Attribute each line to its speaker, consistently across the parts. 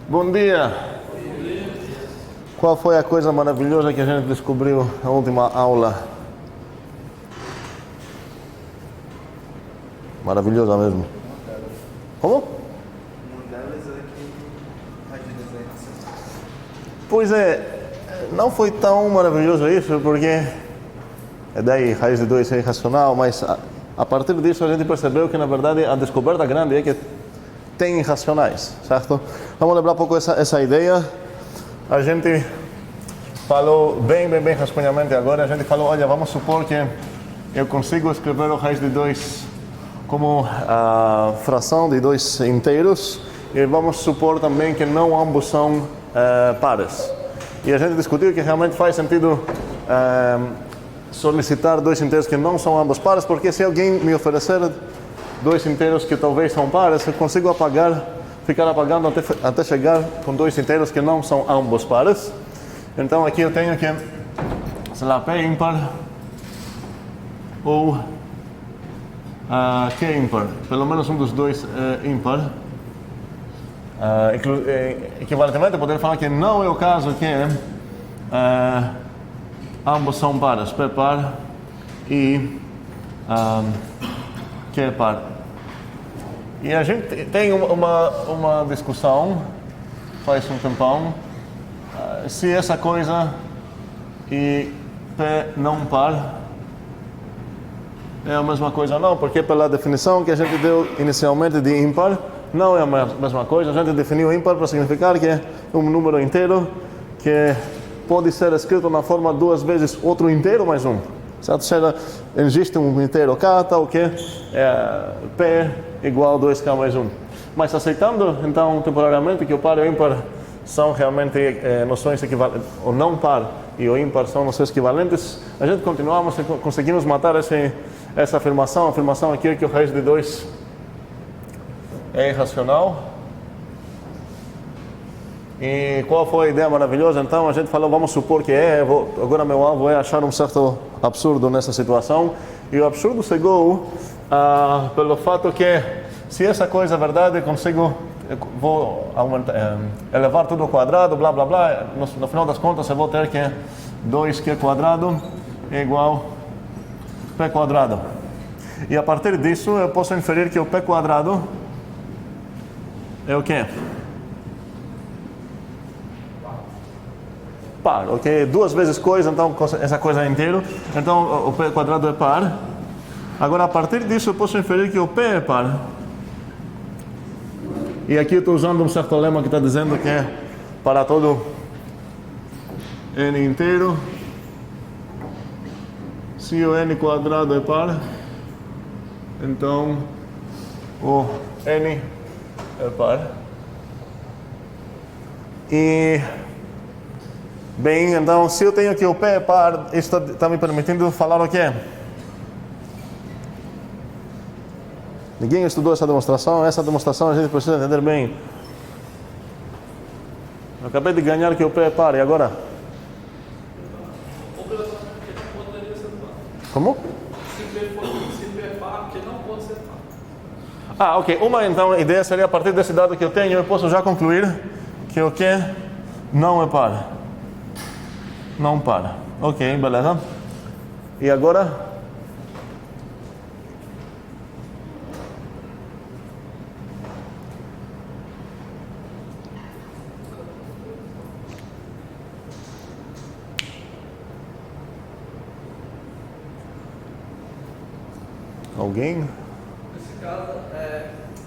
Speaker 1: Bom dia! Qual foi a coisa maravilhosa que a gente descobriu na última aula? Maravilhosa mesmo. Como? Pois é, não foi tão maravilhoso isso, porque é daí raiz de 2 é irracional, mas a partir disso a gente percebeu que na verdade a descoberta grande é que tem irracionais, certo? Vamos lembrar um pouco essa ideia. A gente falou bem rascunhamente agora, a gente falou, olha, vamos supor que eu consigo escrever o raiz de 2 como a fração de 2 inteiros, e vamos supor também que não ambos são pares. E a gente discutiu que realmente faz sentido solicitar 2 inteiros que não são ambos pares, porque se alguém me oferecer 2 inteiros que talvez são pares, eu consigo ficar apagando até chegar com 2 inteiros que não são ambos pares. Então aqui eu tenho que, sei lá, P ímpar ou Q ímpar. Pelo menos um dos dois é ímpar. Equivalentemente, eu poderia falar que não é o caso que ambos são pares, P par e Q par. E a gente tem uma discussão faz um tempão se essa coisa e P não par é a mesma coisa ou não, porque pela definição que a gente deu inicialmente de ímpar, não é a mesma coisa. A gente definiu ímpar para significar que é um número inteiro que pode ser escrito na forma 2 vezes outro inteiro mais 1. Certo? Seja, existe um inteiro K, tal que P igual 2K mais 1. Mas aceitando, então, temporariamente, que o par e o ímpar são realmente noções equivalentes, o não par e o ímpar são noções equivalentes, a gente continuamos e conseguimos matar essa afirmação. A afirmação aqui é que o raiz de 2 é irracional. E qual foi a ideia maravilhosa? Então a gente falou, vamos supor que agora meu alvo é achar um certo absurdo nessa situação. E o absurdo chegou pelo fato que, se essa coisa é verdade, vou elevar tudo ao quadrado, blá blá blá. No final das contas eu vou ter que 2q quadrado é igual p quadrado. E a partir disso eu posso inferir que o p quadrado é o quê? Par, ok? 2 vezes coisa, então essa coisa é inteiro. Então o p quadrado é par. Agora, a partir disso eu posso inferir que o p é par. E aqui eu estou usando um certo lema que está dizendo que para todo n inteiro, se o n quadrado é par, então o n é par. E bem, então se eu tenho aqui o p é par, isso está me permitindo falar o quê? Ninguém estudou essa demonstração? Essa demonstração a gente precisa entender bem. Eu acabei de ganhar que o p é par, e agora? Como?
Speaker 2: Se P é par, que não pode ser par.
Speaker 1: Ok. Uma então ideia seria, a partir desse dado que eu tenho, eu posso já concluir que o que não é par. Não para. Ok, beleza. E agora? Alguém?
Speaker 2: Nesse caso,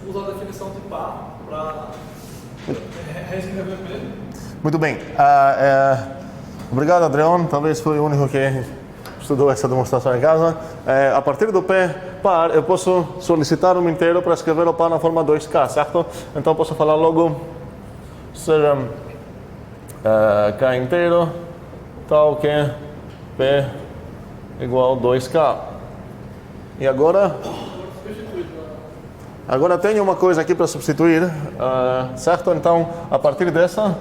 Speaker 2: usa a definição de par para reescrever P.
Speaker 1: Muito bem. Obrigado, Adriano. Talvez foi o único que estudou essa demonstração em casa. A partir do P par, eu posso solicitar um inteiro para escrever o par na forma 2K, certo? Então posso falar logo, seja K inteiro, tal que P igual 2K. E agora? Agora tenho uma coisa aqui para substituir, certo? Então, a partir dessa,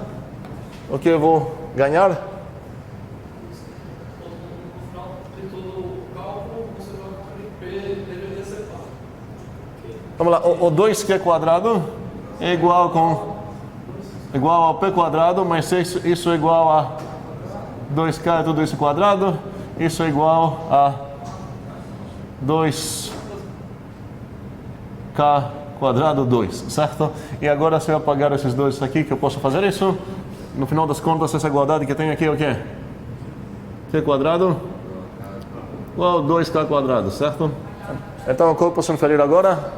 Speaker 1: o que eu vou ganhar? Vamos lá, o 2q quadrado é igual com igual ao p quadrado, mas isso é igual a 2k tudo isso quadrado, isso é igual a 2k quadrado 2, certo? E agora se eu apagar esses dois aqui, que eu posso fazer isso, no final das contas essa igualdade que tem aqui é o quê? Q quadrado igual a 2k quadrado, certo? Então o que eu posso inferir agora?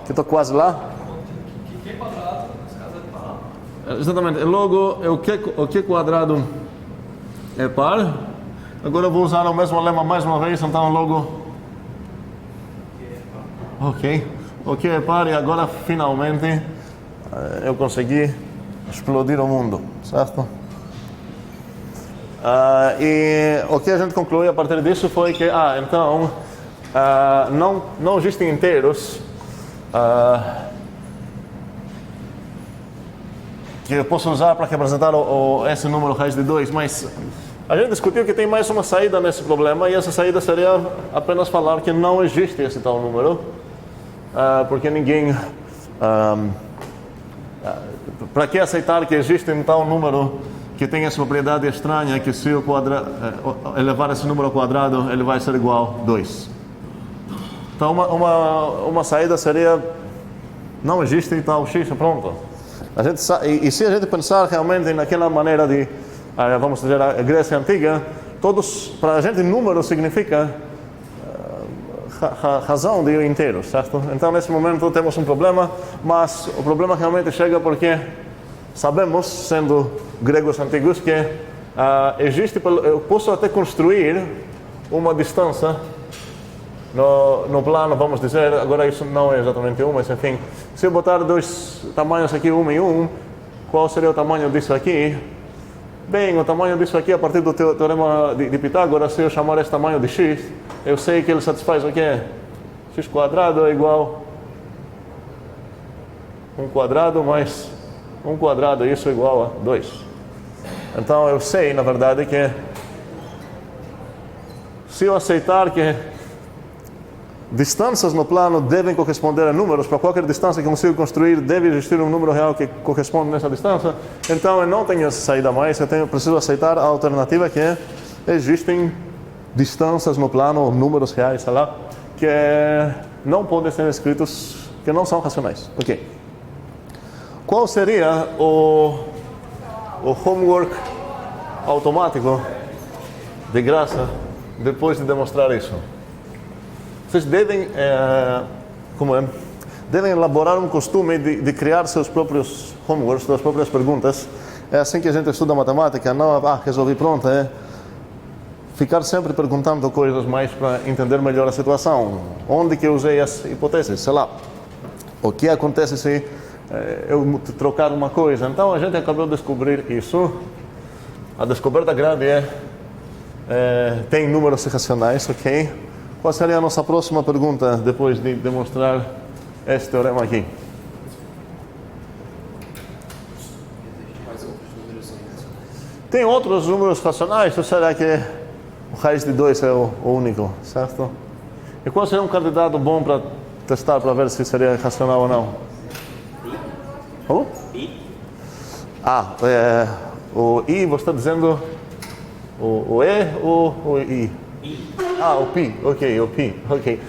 Speaker 1: Que estou quase lá.
Speaker 2: Q quadrado, nesse caso é par.
Speaker 1: Exatamente, logo o Q quadrado é par. Agora eu vou usar o mesmo lema mais uma vez, então logo ok, o Q é par e agora finalmente eu consegui explodir o mundo, certo? E o que a gente concluiu a partir disso foi que então não existem inteiros que eu posso usar para representar esse número raiz de 2, mas a gente discutiu que tem mais uma saída nesse problema, e essa saída seria apenas falar que não existe esse tal número, porque ninguém... para que aceitar que existe um tal número que tem essa propriedade estranha, que se eu elevar esse número ao quadrado, ele vai ser igual a 2. Então uma saída seria, não existe tal x, pronto. E se a gente pensar realmente naquela maneira de, vamos dizer, a Grécia Antiga, para a gente número significa razão de inteiro, certo? Então nesse momento temos um problema, mas o problema realmente chega porque sabemos, sendo gregos antigos, que eu posso até construir uma distância no plano, vamos dizer, agora isso não é exatamente 1, mas enfim, se eu botar dois tamanhos aqui, 1 e 1, qual seria o tamanho disso aqui? Bem, o tamanho disso aqui, a partir do teorema de Pitágoras, se eu chamar esse tamanho de x, eu sei que ele satisfaz o quê? X quadrado é igual a 1 quadrado mais 1 quadrado, isso é igual a 2. Então eu sei, na verdade, que se eu aceitar que distâncias no plano devem corresponder a números, para qualquer distância que eu consigo construir deve existir um número real que corresponde nessa distância, então eu não tenho essa saída mais, eu preciso aceitar a alternativa que existem distâncias no plano, números reais, sei lá, que não podem ser escritos, que não são racionais. Ok. Qual seria o homework automático, de graça, depois de demonstrar isso? Vocês devem, devem elaborar um costume de criar seus próprios homeworks, suas próprias perguntas. É assim que a gente estuda matemática, não resolvi pronto, ficar sempre perguntando coisas mais para entender melhor a situação. Onde que eu usei as hipóteses, sei lá. O que acontece se eu trocar uma coisa? Então a gente acabou de descobrir isso. A descoberta grande tem números irracionais, ok? Qual seria a nossa próxima pergunta depois de demonstrar esse teorema aqui? Tem outros números racionais, ou será que o raiz de 2 é o único, certo? E qual seria um candidato bom para testar, para ver se seria racional ou não? I? O I, você está dizendo o E ou o I? O pi, ok, o pi, ok.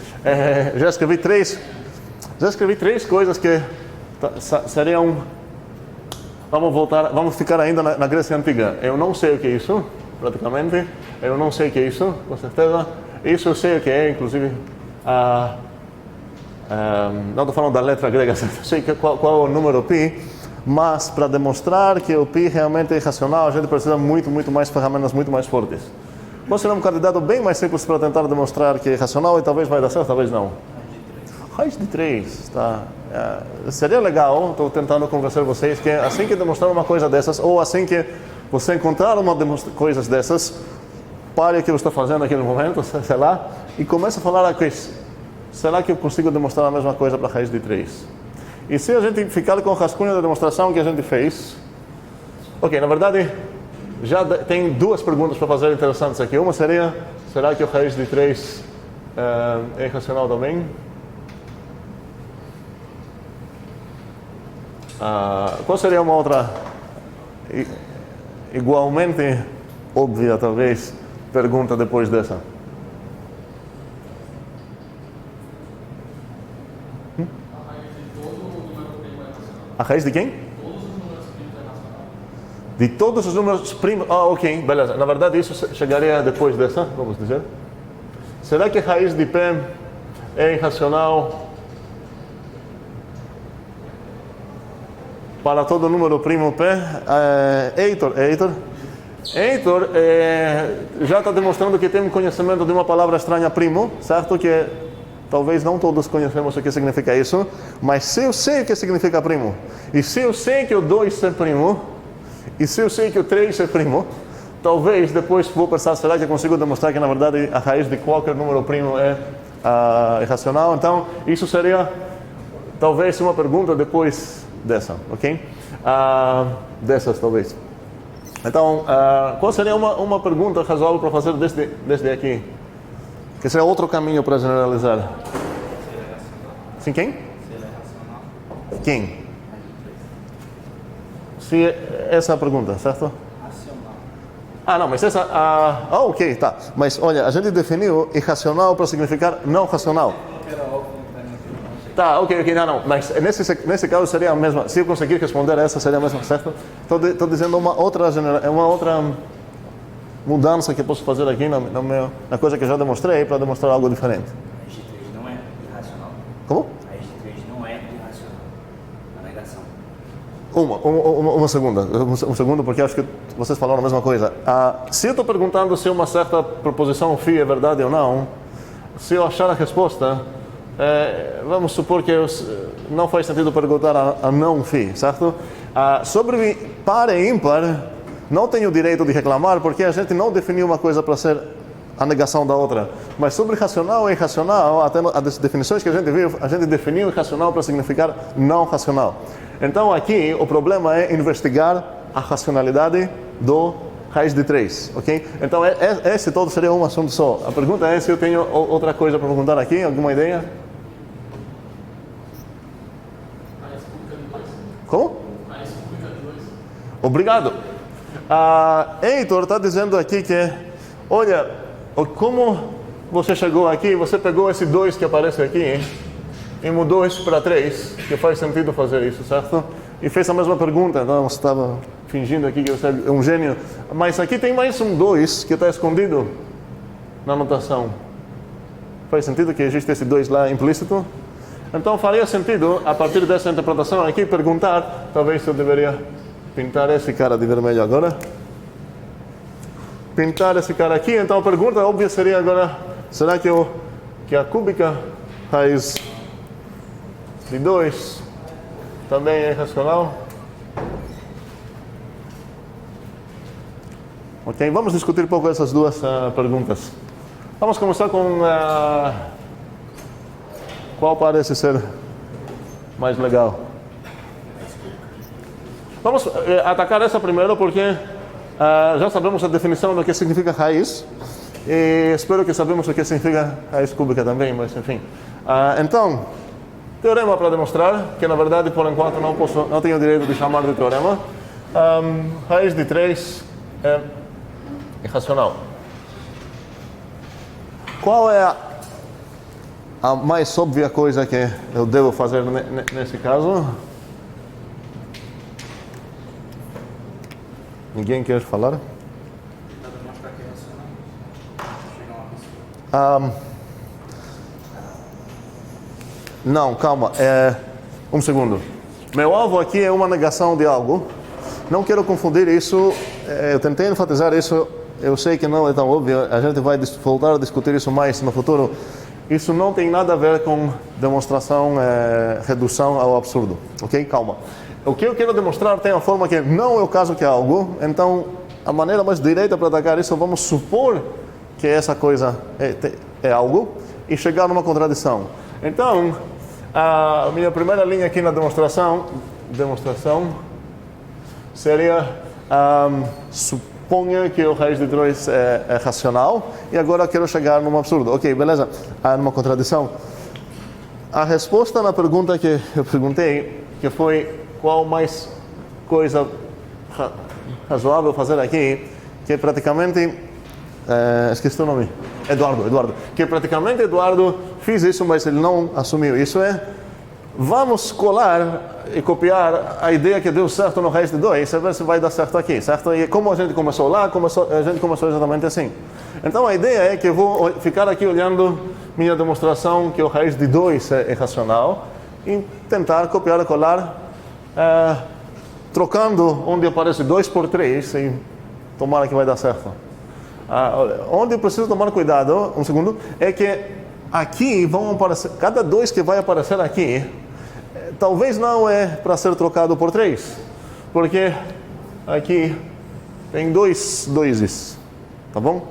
Speaker 1: Já escrevi três coisas que seriam... Vamos ficar ainda na Grécia Antiga. Eu não sei o que é isso, praticamente. Eu não sei o que é isso, com certeza. Isso eu sei o que é, inclusive... não estou falando da letra grega, eu sei qual é o número pi, mas para demonstrar que o pi realmente é irracional, a gente precisa muito mais ferramentas, muito mais fortes. Qual será um candidato bem mais simples para tentar demonstrar que é racional e talvez vai dar certo, talvez não? Raiz de 3, tá? Seria legal, estou tentando convencer vocês que assim que demonstrar uma coisa dessas, ou assim que você encontrar uma coisa dessas, pare o que você está fazendo naquele momento, sei lá, e comece a falar será que eu consigo demonstrar a mesma coisa para a raiz de 3? E se a gente ficar com o rascunho da demonstração que a gente fez, ok, na verdade, já tem duas perguntas para fazer interessantes aqui. Uma seria, será que o raiz de 3 é irracional também? Qual seria uma outra, igualmente óbvia, talvez, pergunta depois dessa? A raiz de quem? De todos os números primos. Ok, beleza. Na verdade, isso chegaria depois dessa, vamos dizer. Será que a raiz de P é irracional para todo número primo P? Heitor já está demonstrando que tem um conhecimento de uma palavra estranha primo, certo? Que talvez não todos conhecemos o que significa isso, mas se eu sei o que significa primo, e se eu sei que o 2 é primo, e se eu sei que o 3 é primo, talvez depois vou pensar, será que eu consigo demonstrar que na verdade a raiz de qualquer número primo é irracional? Então, isso seria talvez uma pergunta depois dessa, ok? Dessas talvez. Então, qual seria uma pergunta razoável para fazer desde aqui? Que seria outro caminho para generalizar. Sim, quem? Quem? Se essa é a pergunta, certo? Racional. Não, mas essa... ok, tá. Mas olha, a gente definiu irracional para significar não racional. Tá, ok, não. Mas nesse caso seria a mesma. Se eu conseguir responder essa, seria a mesma, certo? Estou dizendo uma outra mudança que eu posso fazer aqui na coisa que eu já demonstrei para demonstrar algo diferente.
Speaker 3: A raiz de 3 não é irracional.
Speaker 1: Como?
Speaker 3: A raiz de 3 não é irracional. A negação.
Speaker 1: Um segundo, porque acho que vocês falaram a mesma coisa. Se eu estou perguntando se uma certa proposição φ é verdade ou não, se eu achar a resposta, vamos supor que não faz sentido perguntar a não φ, certo? Sobre par e ímpar, não tenho direito de reclamar, porque a gente não definiu uma coisa para ser a negação da outra. Mas sobre racional e irracional, até as definições que a gente viu, a gente definiu irracional para significar não racional. Então aqui o problema é investigar a racionalidade do raiz de 3, ok? Então esse todo seria um assunto só. A pergunta é se eu tenho outra coisa para perguntar aqui, alguma ideia? Como? Obrigado. Heitor está dizendo aqui que, olha, como você chegou aqui, você pegou esse 2 que aparece aqui e mudou isso para 3, que faz sentido fazer isso, certo? E fez a mesma pergunta, então você estava fingindo aqui que você é um gênio. Mas aqui tem mais um 2 que está escondido na notação. Faz sentido que existe esse 2 lá implícito? Então faria sentido, a partir dessa interpretação aqui, perguntar, talvez eu deveria pintar esse cara de vermelho agora. Pintar esse cara aqui. Então a pergunta óbvia seria agora, será que a cúbica raiz de 2 também é irracional? Ok, vamos discutir um pouco essas duas perguntas. Vamos começar com qual parece ser mais legal. Vamos atacar essa primeiro porque já sabemos a definição do que significa raiz e espero que sabemos o que significa raiz cúbica também, mas enfim. Então, teorema para demonstrar, que na verdade por enquanto não tenho o direito de chamar de teorema. Raiz de 3 é irracional. Qual é a mais óbvia coisa que eu devo fazer nesse caso? Ninguém quer falar? Não, calma. Um segundo. Meu alvo aqui é uma negação de algo. Não quero confundir isso. Eu tentei enfatizar isso. Eu sei que não é tão óbvio. A gente vai voltar a discutir isso mais no futuro. Isso não tem nada a ver com demonstração, redução ao absurdo. Ok? Calma. O que eu quero demonstrar tem a forma que não é o caso que é algo. Então, a maneira mais direita para atacar isso, vamos supor que essa coisa é algo e chegar numa contradição. Então, a minha primeira linha aqui na demonstração seria suponha que o raiz de 2 é racional e agora eu quero chegar num absurdo. Ok, beleza. Numa contradição. A resposta na pergunta que eu perguntei, que foi qual mais coisa razoável fazer aqui, que praticamente, esqueci o nome, Eduardo, que praticamente Eduardo fez isso, mas ele não assumiu. Isso vamos colar e copiar a ideia que deu certo no raiz de 2 e ver se vai dar certo aqui, certo? E como a gente começou lá, a gente começou exatamente assim. Então a ideia é que eu vou ficar aqui olhando minha demonstração que o raiz de 2 é irracional e tentar copiar e colar, trocando onde aparece 2 por 3 e tomara que vai dar certo. Onde eu preciso tomar cuidado, um segundo, é que aqui vão aparecer, cada 2 que vai aparecer aqui, talvez não é para ser trocado por 3, porque aqui tem 2 doises, tá bom?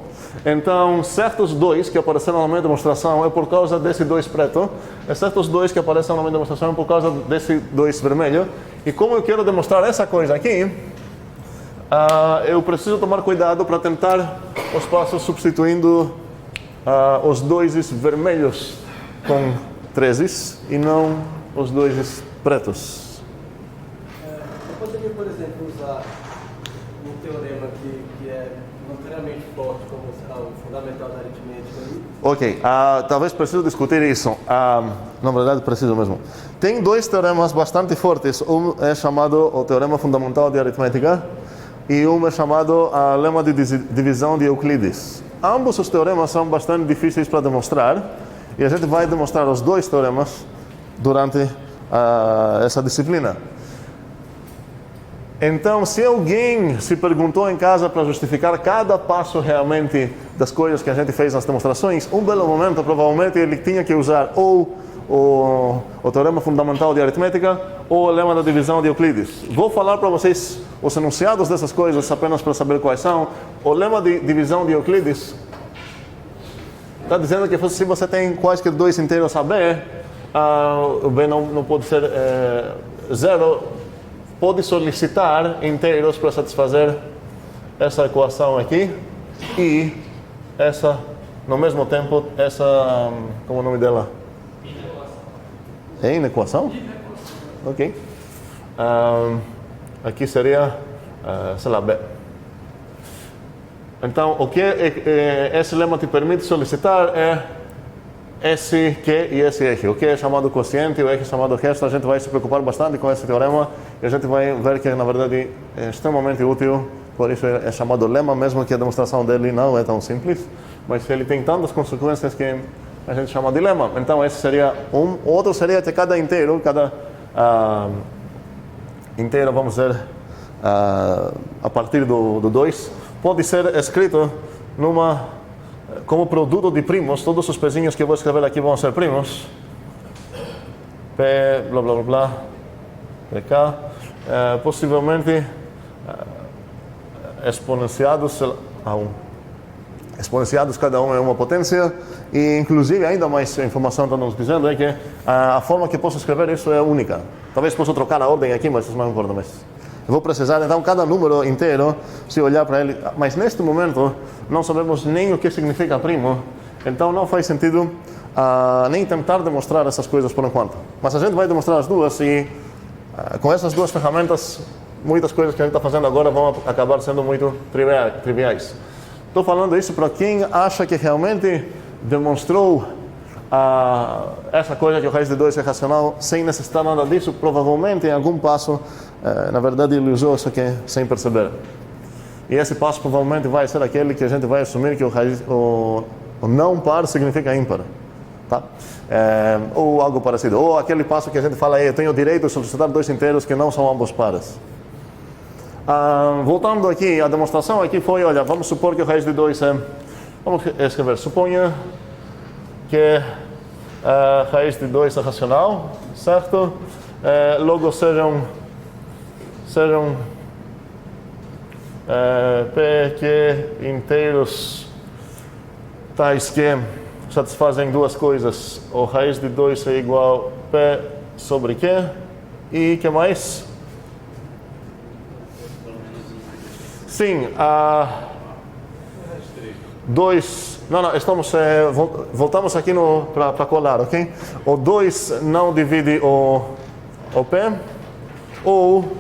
Speaker 1: Então, certos 2 que apareceram na minha demonstração é por causa desse 2 preto, e certos 2 que aparecem na minha demonstração é por causa desse 2 vermelho, e como eu quero demonstrar essa coisa aqui, eu preciso tomar cuidado para tentar os passos substituindo os 2 vermelhos com 13 e não os 2 pretos.
Speaker 4: Eu poderia, por exemplo, usar um teorema que é notoriamente forte como o fundamental da aritmética.
Speaker 1: Ok, talvez preciso discutir isso. Na verdade, preciso mesmo. Tem 2 teoremas bastante fortes. Um é chamado o teorema fundamental de aritmética e um é chamado a lema de divisão de Euclides. Ambos os teoremas são bastante difíceis para demonstrar e a gente vai demonstrar os 2 teoremas durante essa disciplina. Então, se alguém se perguntou em casa para justificar cada passo realmente das coisas que a gente fez nas demonstrações, um belo momento, provavelmente, ele tinha que usar ou o teorema fundamental de aritmética ou o lema da divisão de Euclides. Vou falar para vocês os enunciados dessas coisas apenas para saber quais são. O lema de divisão de Euclides está dizendo que se você tem quaisquer 2 inteiros a b, o b não pode ser 0, pode solicitar inteiros para satisfazer essa equação aqui e essa, no mesmo tempo, essa, como é o nome dela? É inequação? Ok. Aqui seria, sei lá, B. Então, o que esse lema te permite solicitar é esse Q e esse Q. O que é chamado quociente e o Q é chamado resto. A gente vai se preocupar bastante com esse teorema e a gente vai ver que, na verdade, é extremamente útil. Por isso é chamado lema, mesmo que a demonstração dele não é tão simples. Mas ele tem tantas consequências que a gente chama de lema. Então, esse seria um. Outro seria que cada inteiro, vamos dizer, a partir do 2, pode ser escrito como produto de primos. Todos os pezinhos que eu vou escrever aqui vão ser primos. P, blá, blá, blá, blá, PK. Possivelmente exponenciados a 1. Exponenciados, cada um é uma potência. E, inclusive, ainda mais informação está nos dizendo é que a forma que posso escrever isso é única. Talvez possa trocar a ordem aqui, mas isso não importa mais. Eu vou precisar, então, cada número inteiro, se olhar para ele. Mas, neste momento, não sabemos nem o que significa primo. Então, não faz sentido nem tentar demonstrar essas coisas por enquanto. Mas a gente vai demonstrar as duas e, com essas 2 ferramentas, muitas coisas que a gente está fazendo agora vão acabar sendo muito triviais. Estou falando isso para quem acha que realmente demonstrou essa coisa que o raiz de 2 é racional sem necessitar nada disso. Provavelmente em algum passo, na verdade, ele usou isso aqui sem perceber. E esse passo provavelmente vai ser aquele que a gente vai assumir que o não par significa ímpar, tá? Ou algo parecido. Ou aquele passo que a gente fala, eu tenho o direito de solicitar 2 inteiros que não são ambos pares. Voltando aqui, a demonstração aqui foi, olha, vamos supor que o raiz de 2 é, vamos escrever, suponha que a raiz de 2 é racional, certo? Logo sejam P, Q inteiros tais que satisfazem 2 coisas. O raiz de 2 é igual a P sobre Q e que mais? Sim, 2. Não, estamos. Voltamos aqui para colar, ok? O 2 não divide o P. ou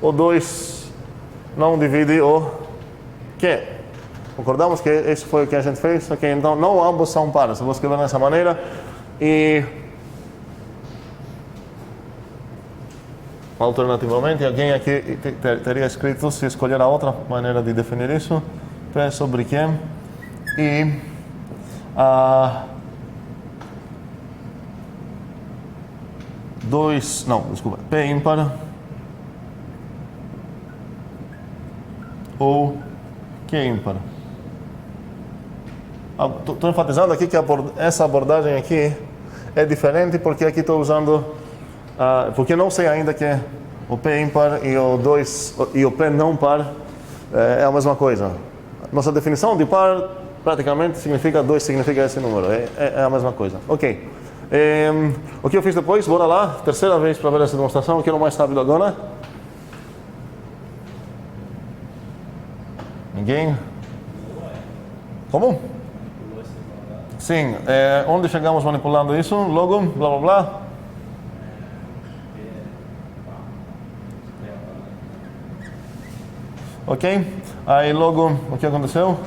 Speaker 1: o 2 não divide o Q. Concordamos que esse foi o que a gente fez? Ok, então não ambos são pares. Eu vou escrever dessa maneira. E alternativamente, alguém aqui teria escrito, se escolher a outra maneira de definir isso, P sobre Q e P ímpar ou Q ímpar. Estou enfatizando aqui que essa abordagem aqui é diferente porque aqui estou usando, porque não sei ainda que o P ímpar e o 2 e o P não par é a mesma coisa. Nossa definição de par praticamente significa 2 significa esse número, é a mesma coisa. Ok. O que eu fiz depois? Bora lá, terceira vez para ver essa demonstração, eu quero mais rápido agora. Ninguém? Como? Sim, onde chegamos manipulando isso? Logo, blá blá blá. Ok, aí logo, o que aconteceu?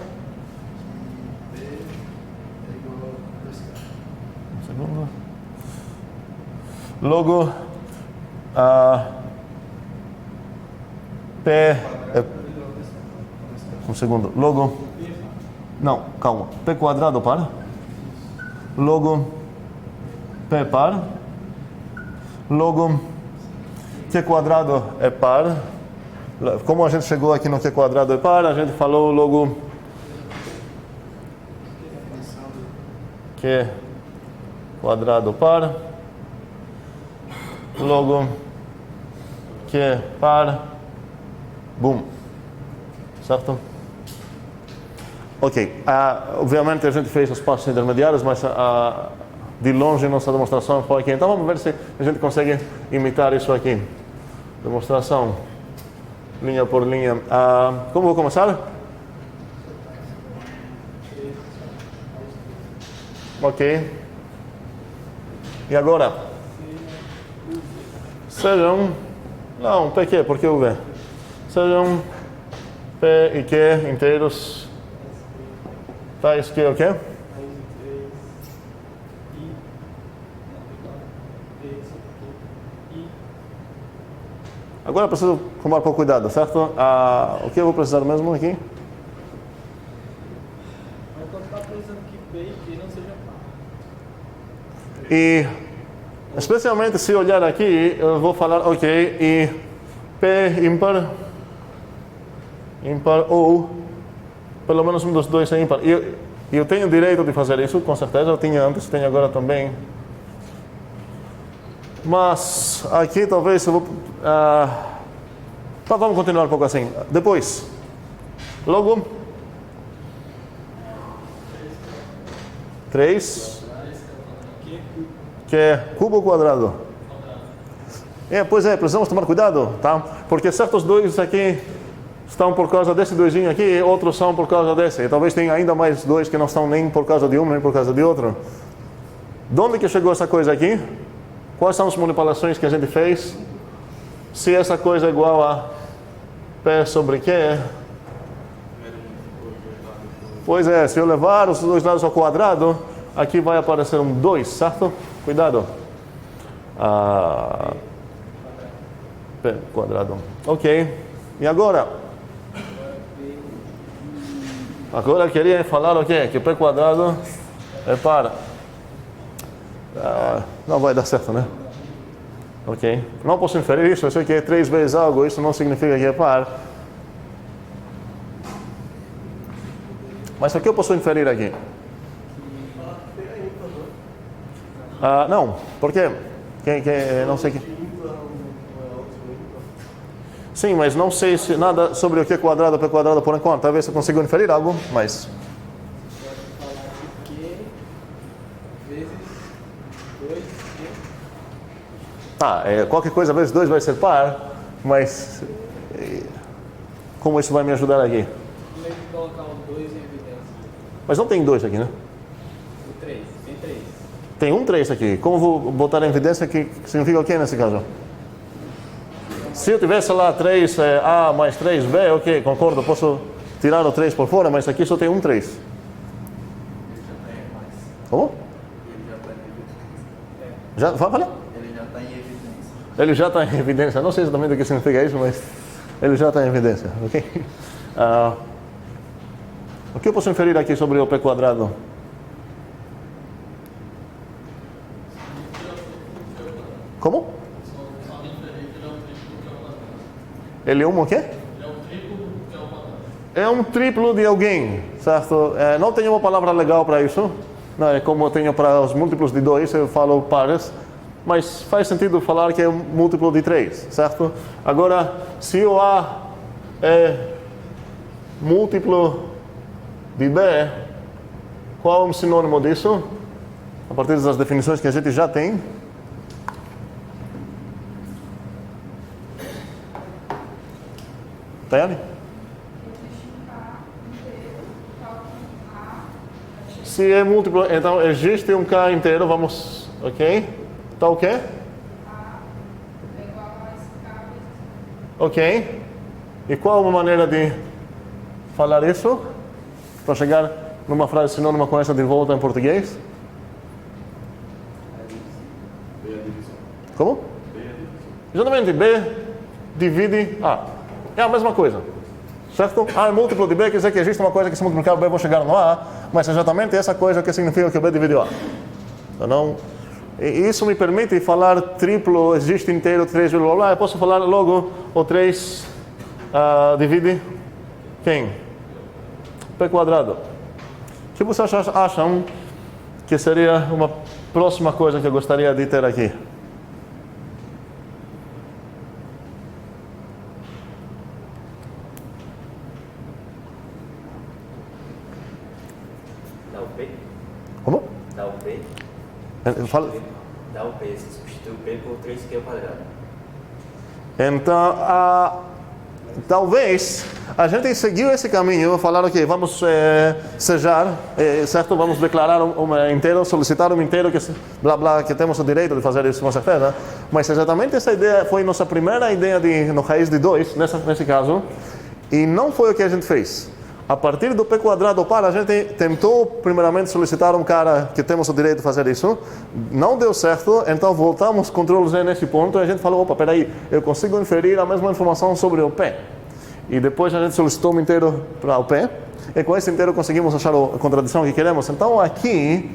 Speaker 1: Um segundo. Logo, P... Um segundo, logo... Não, calma. P quadrado par. Logo, P par. Logo, Q quadrado é par. Como a gente chegou aqui no Q quadrado é par, a gente falou logo Q quadrado par. Logo, Q par. Boom. Certo? Ok, obviamente a gente fez os passos intermediários, mas de longe nossa demonstração foi aqui. Então vamos ver se a gente consegue imitar isso aqui. Demonstração, linha por linha. Como vou começar? Ok. E agora? Sejam... Não, PQ, porque o V? Sejam P e Q inteiros... Tais que o quê? Agora eu preciso tomar um pouco cuidado, certo? O que eu vou precisar mesmo aqui?
Speaker 2: Mas quando está precisando que P e Q não seja par.
Speaker 1: E, especialmente se olhar aqui, eu vou falar, ok, e P ímpar ou pelo menos um dos dois é ímpar. E eu tenho direito de fazer isso, com certeza. Eu tinha antes, tenho agora também. Mas aqui talvez eu vou... Então vamos continuar um pouco assim. Depois, logo... 3... Que é cubo quadrado. Pois é, precisamos tomar cuidado, tá? Porque certos dois aqui... estão por causa desse doisinho aqui e outros são por causa desse. E talvez tenha ainda mais dois que não estão nem por causa de um, nem por causa de outro. De onde que chegou essa coisa aqui? Quais são as manipulações que a gente fez? Se essa coisa é igual a P sobre Q... Pois é, se eu levar os dois lados ao quadrado, aqui vai aparecer um 2, certo? Cuidado. P quadrado. Ok. E agora? Agora eu queria falar o quê? Que o P quadrado é par. Não vai dar certo, né? Ok. Não posso inferir isso, eu sei que é 3 vezes algo, isso não significa que é par. Mas o que eu posso inferir aqui? Não, por quê? Não sei que... Sim, mas não sei se nada sobre o Q quadrado, P quadrado por enquanto. Talvez eu consiga inferir algo, mas...
Speaker 2: Q vezes 2Q.
Speaker 1: Qualquer coisa vezes 2 vai ser par, mas... Como isso vai me ajudar aqui?
Speaker 2: Tem que colocar o 2 em evidência.
Speaker 1: Mas não tem 2 aqui, né?
Speaker 2: O 3, tem 3.
Speaker 1: Tem um 3 aqui. Como vou botar em evidência que significa o que nesse caso? Se eu tivesse lá 3A mais 3B, ok, concordo, posso tirar o 3 por fora, mas aqui só tem um 3. Como? Já, fala?
Speaker 5: Ele já está em evidência.
Speaker 1: Ele já está em evidência. Não sei exatamente o que significa isso, mas ele já está em evidência, ok? O que eu posso inferir aqui sobre o P quadrado? Como? Ele é um o quê? É um triplo de alguém, certo? Não tenho uma palavra legal para isso. Não é como eu tenho para os múltiplos de 2, eu falo pares. Mas faz sentido falar que é um múltiplo de 3, certo? Agora, se o A é múltiplo de B, qual é o sinônimo disso? A partir das definições que a gente já tem. Tayane? Se é múltiplo, então existe um K inteiro, vamos, ok? Tá o quê? Ok. E qual é uma maneira de falar isso? Para chegar numa frase sinônima com essa de volta em português?
Speaker 5: B é a divisão.
Speaker 1: Como?
Speaker 5: B é a divisão.
Speaker 1: Exatamente, B divide A. É a mesma coisa. Certo? A é múltiplo de B, quer dizer que existe uma coisa que se multiplicar o B vou chegar no A, mas exatamente essa coisa que significa que o B divide o A. Então, isso me permite falar triplo, existe inteiro, 3, blá, blá, blá. Eu posso falar logo o 3 divide quem? P quadrado. O que vocês acham que seria uma próxima coisa que eu gostaria de ter aqui?
Speaker 3: Dá o P?
Speaker 1: Como?
Speaker 3: Dá o P?
Speaker 1: Fala.
Speaker 3: Dá o P, você substitui o P por 3Q ao quadrado.
Speaker 1: Então, talvez a gente seguiu esse caminho, falar, ok, vamos sejar, certo? Vamos declarar um inteiro, solicitar um inteiro, que blá blá, que temos o direito de fazer isso com certeza. Mas exatamente essa ideia foi nossa primeira ideia no raiz de 2, nesse caso, e não foi o que a gente fez. A partir do P quadrado par, a gente tentou primeiramente solicitar um cara que temos o direito de fazer isso, não deu certo, então voltamos Ctrl Z nesse ponto e a gente falou, opa, peraí, eu consigo inferir a mesma informação sobre o P. E depois a gente solicitou um inteiro para o P, e com esse inteiro conseguimos achar a contradição que queremos. Então aqui,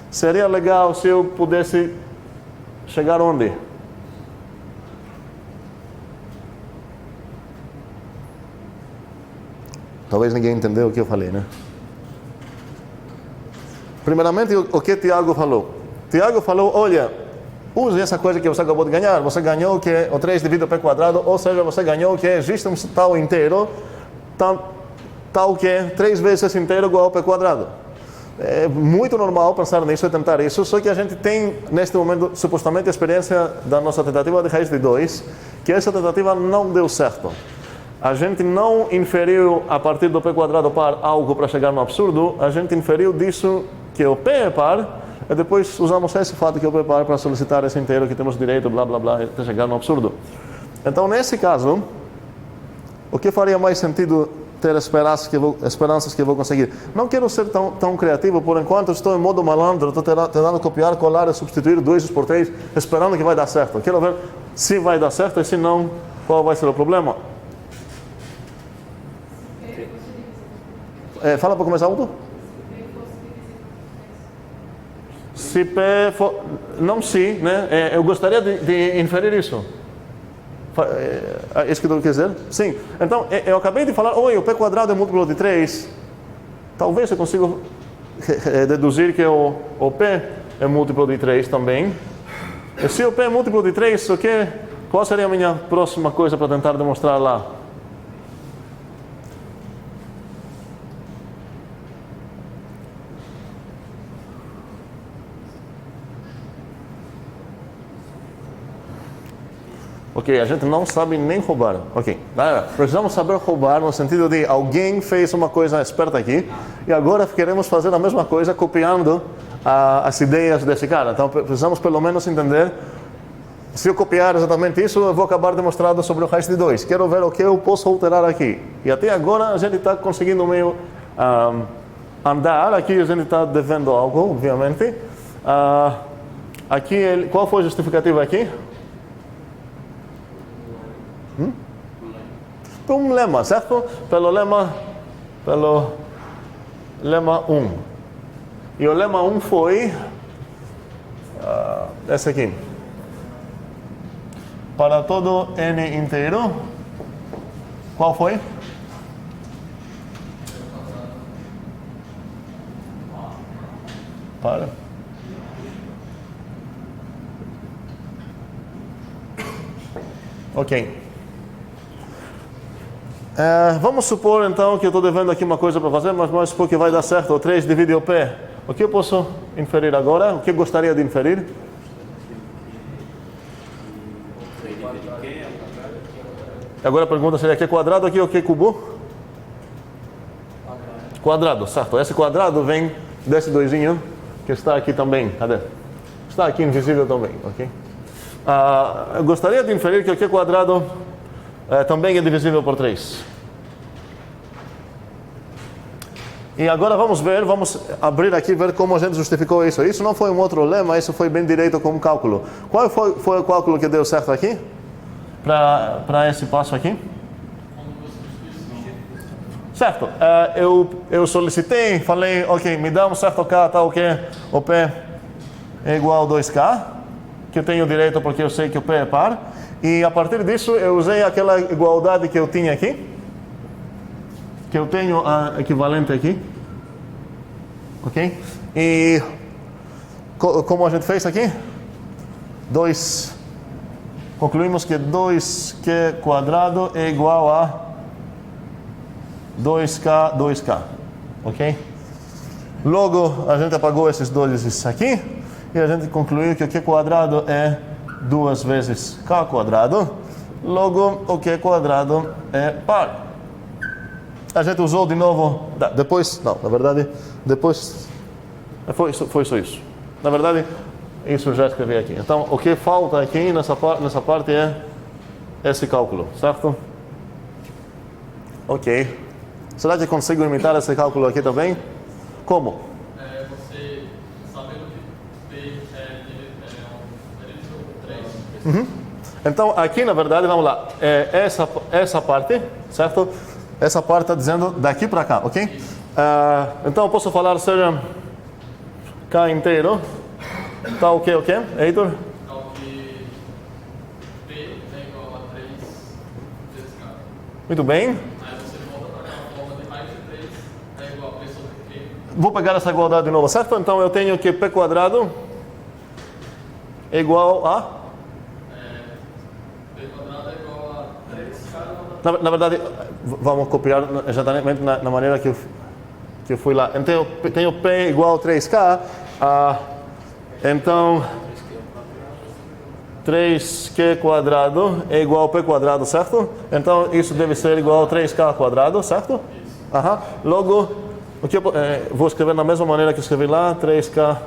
Speaker 1: seria legal se eu pudesse chegar onde? Talvez ninguém entendeu o que eu falei, né? Primeiramente, o que Tiago falou? Tiago falou, olha, use essa coisa que você acabou de ganhar. Você ganhou que o 3 dividido P quadrado, ou seja, você ganhou que existe um tal inteiro, tal que 3 vezes esse inteiro igual ao P quadrado. É muito normal pensar nisso e tentar isso, só que a gente tem, neste momento, supostamente a experiência da nossa tentativa de raiz de 2, que essa tentativa não deu certo. A gente não inferiu a partir do P quadrado par algo para chegar no absurdo, a gente inferiu disso que o P é par, e depois usamos esse fato que o P é par para solicitar esse inteiro que temos direito, blá blá blá, até chegar no absurdo. Então, nesse caso, o que faria mais sentido ter esperanças que eu vou conseguir? Não quero ser tão criativo, por enquanto estou em modo malandro, estou tentando copiar, colar e substituir 2 por 3, esperando que vai dar certo. Quero ver se vai dar certo e se não, qual vai ser o problema. Fala para começar alto. Se P for... Não se, né? Eu gostaria de inferir isso. É isso que eu quero dizer? Sim. Então, eu acabei de falar, oi, o P quadrado é múltiplo de 3. Talvez eu consiga deduzir que o P é múltiplo de 3 também. E se o P é múltiplo de 3, qual seria a minha próxima coisa para tentar demonstrar lá? Ok, a gente não sabe nem roubar. Ok, precisamos saber roubar no sentido de alguém fez uma coisa esperta aqui e agora queremos fazer a mesma coisa copiando as ideias desse cara. Então precisamos pelo menos entender Se eu copiar exatamente isso, eu vou acabar demonstrando sobre o raiz de 2. Quero ver o que eu posso alterar aqui. E até agora a gente está conseguindo meio andar. Aqui a gente está devendo algo, obviamente. Aqui, qual foi a justificativa aqui? Por um lema, certo? Pelo lema 1. E o lema 1 foi esse aqui. Para todo n inteiro, qual foi? Para. Ok. Vamos supor então que eu estou devendo aqui uma coisa para fazer, mas vamos supor que vai dar certo. O 3 divide o P. O que eu posso inferir agora? O que eu gostaria de inferir? Agora a pergunta seria: Q quadrado aqui ou Q cubo? Quadrado, certo. Esse quadrado vem desse doisinho que está aqui também. Cadê? Está aqui invisível também, ok? Eu gostaria de inferir que o Q quadrado também é divisível por 3. E agora vamos abrir aqui e ver como a gente justificou isso. Isso não foi um outro lema, isso foi bem direito como cálculo. Qual foi o cálculo que deu certo aqui? Para esse passo aqui? Certo. Eu solicitei, falei, ok, me dá um certo K, tal que o P é igual a 2K, que eu tenho direito porque eu sei que o P é par. E a partir disso eu usei aquela igualdade que eu tinha aqui, que eu tenho a equivalente aqui, ok? E como a gente fez aqui? Concluímos que 2Q quadrado é igual a 2K, ok? Logo a gente apagou esses dois aqui e a gente concluiu que o Q quadrado é 2 vezes K quadrado, logo o Q quadrado é par. A gente usou de novo, foi só isso. Na verdade, isso eu já escrevi aqui. Então, o que falta aqui nessa parte é esse cálculo, certo? Ok. Será que consigo imitar esse cálculo aqui também? Como?
Speaker 2: Você, sabendo que P é divisível por 3.
Speaker 1: Uhum. Então, aqui na verdade, vamos lá, essa parte, certo? Essa parte está dizendo daqui para cá, ok? Então, eu posso falar, seja K inteiro, tá o quê, Heitor?
Speaker 2: Então, que P é igual a 3 vezes K.
Speaker 1: Muito bem.
Speaker 2: Aí você volta para aquela forma de raiz de 3 é igual a P sobre Q.
Speaker 1: Vou pegar essa igualdade de novo, certo? Então, eu tenho que P quadrado é igual a...
Speaker 2: P quadrado é igual a 3K.
Speaker 1: Na verdade, vamos copiar exatamente na maneira que eu fui lá. Então, eu tenho P igual a 3K. Então, 3Q quadrado é igual a P quadrado, certo? Então, isso deve ser igual a 3K quadrado, certo? Logo, o que vou escrever da mesma maneira que eu escrevi lá, 3K.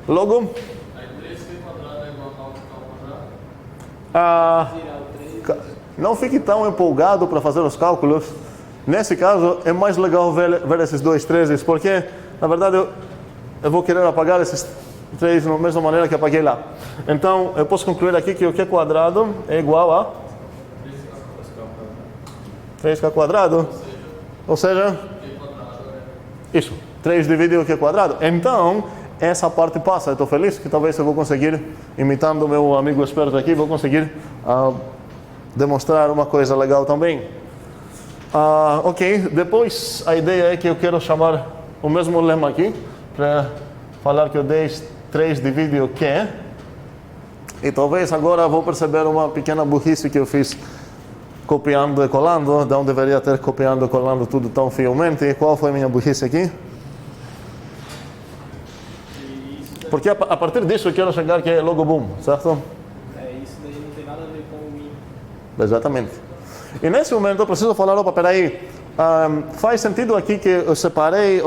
Speaker 1: Logo...
Speaker 2: Aí 3Q quadrado é igual a 9K quadrado.
Speaker 1: Não fique tão empolgado para fazer os cálculos. Nesse caso, é mais legal ver esses 2 13s, porque, na verdade, eu vou querer apagar esses 3 da mesma maneira que apaguei lá. Então, eu posso concluir aqui que o Q quadrado é igual a 3K quadrado. Ou seja, isso, 3 divide o Q quadrado. Então, essa parte passa. Eu estou feliz que talvez eu vou conseguir, imitando o meu amigo esperto aqui, vou conseguir demonstrar uma coisa legal também. Ok, depois a ideia é que eu quero chamar o mesmo lema aqui para falar que o 3 divide o Q. E talvez agora vou perceber uma pequena burrice que eu fiz copiando e colando. Não deveria ter copiando e colando tudo tão fielmente. Qual foi a minha burrice aqui? Porque a partir disso eu quero chegar que é logo boom, certo?
Speaker 4: Isso daí não tem nada a ver com o mim.
Speaker 1: Exatamente. E nesse momento eu preciso falar, opa, peraí, faz sentido aqui que eu separei,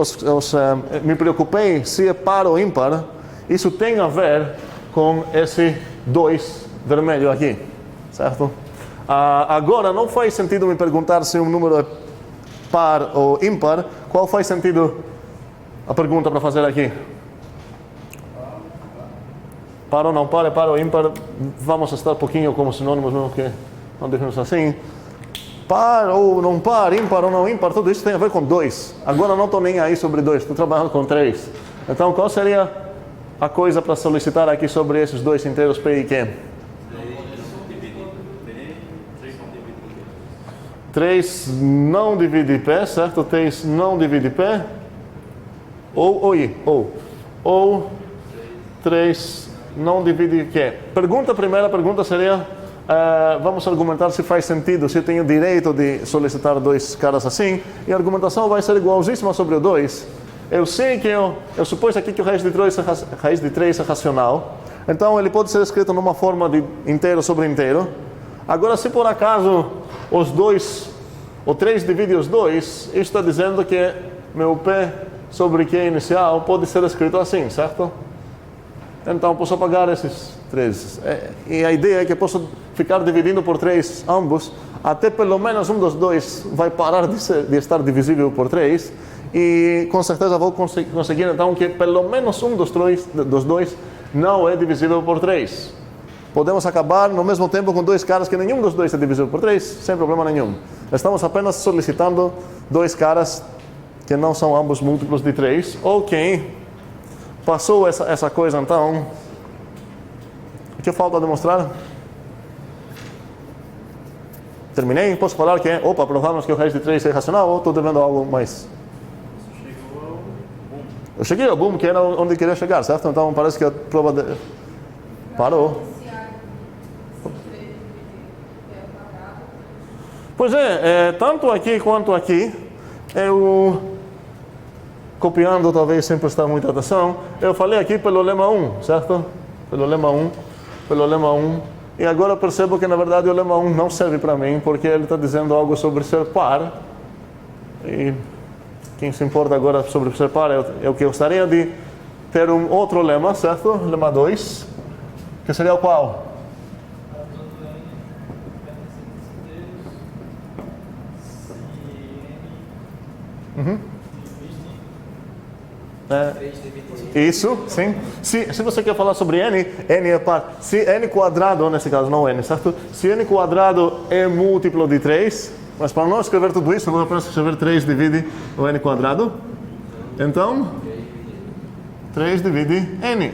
Speaker 1: me preocupei se é par ou ímpar, Isso tem a ver com esse 2 vermelho aqui, certo? Agora, não faz sentido me perguntar se um número é par ou ímpar. Qual faz sentido a pergunta para fazer aqui? Par ou não par, é par ou ímpar. Vamos estar um pouquinho como sinônimos, mesmo que não definimos assim. Par ou não par, ímpar ou não ímpar, tudo isso tem a ver com 2. Agora não estou nem aí sobre 2, estou trabalhando com 3. Então, qual seria a coisa para solicitar aqui sobre esses 2 inteiros P e Q? 3 não divide P, certo? 3 não divide P. Ou 3 não divide Q. Primeira pergunta seria, vamos argumentar se faz sentido, se eu tenho direito de solicitar 2 caras assim. E a argumentação vai ser igualzíssima sobre o 2. Eu sei que eu supus aqui que o raiz de 3 é racional. Então ele pode ser escrito numa forma de inteiro sobre inteiro. Agora, se por acaso os 2, o 3 divide os 2, isso está dizendo que meu P sobre Q inicial pode ser escrito assim, certo? Então posso apagar esses 3. E a ideia é que posso ficar dividindo por 3 ambos, até pelo menos um dos 2 vai parar de estar divisível por 3. E com certeza vou conseguir então que pelo menos um dos 2 não é divisível por 3. Podemos acabar no mesmo tempo com 2 caras que nenhum dos 2 é divisível por 3, sem problema nenhum. Estamos apenas solicitando 2 caras que não são ambos múltiplos de 3. Ok, passou essa coisa então. O que falta demonstrar? Terminei? Posso falar que provamos que o raiz de 3 é racional ou estou devendo algo mais? Eu cheguei ao boom, que era onde queria chegar, certo? Então parece que a prova parou. Pois tanto aqui quanto aqui, eu, copiando talvez sem prestar muita atenção, eu falei aqui pelo lema 1, certo? Pelo lema 1. E agora eu percebo que na verdade o lema 1 não serve para mim, porque ele está dizendo algo sobre ser par. E quem se importa agora sobre ser par é o que eu gostaria de ter um outro lema, certo? Lema 2, que seria o qual? Isso, sim. Se você quer falar sobre n é par. Se n quadrado, nesse caso não n, certo? Se n quadrado é múltiplo de 3, mas para não escrever tudo isso, vamos apenas escrever 3 divide o n quadrado. Então, 3 divide n.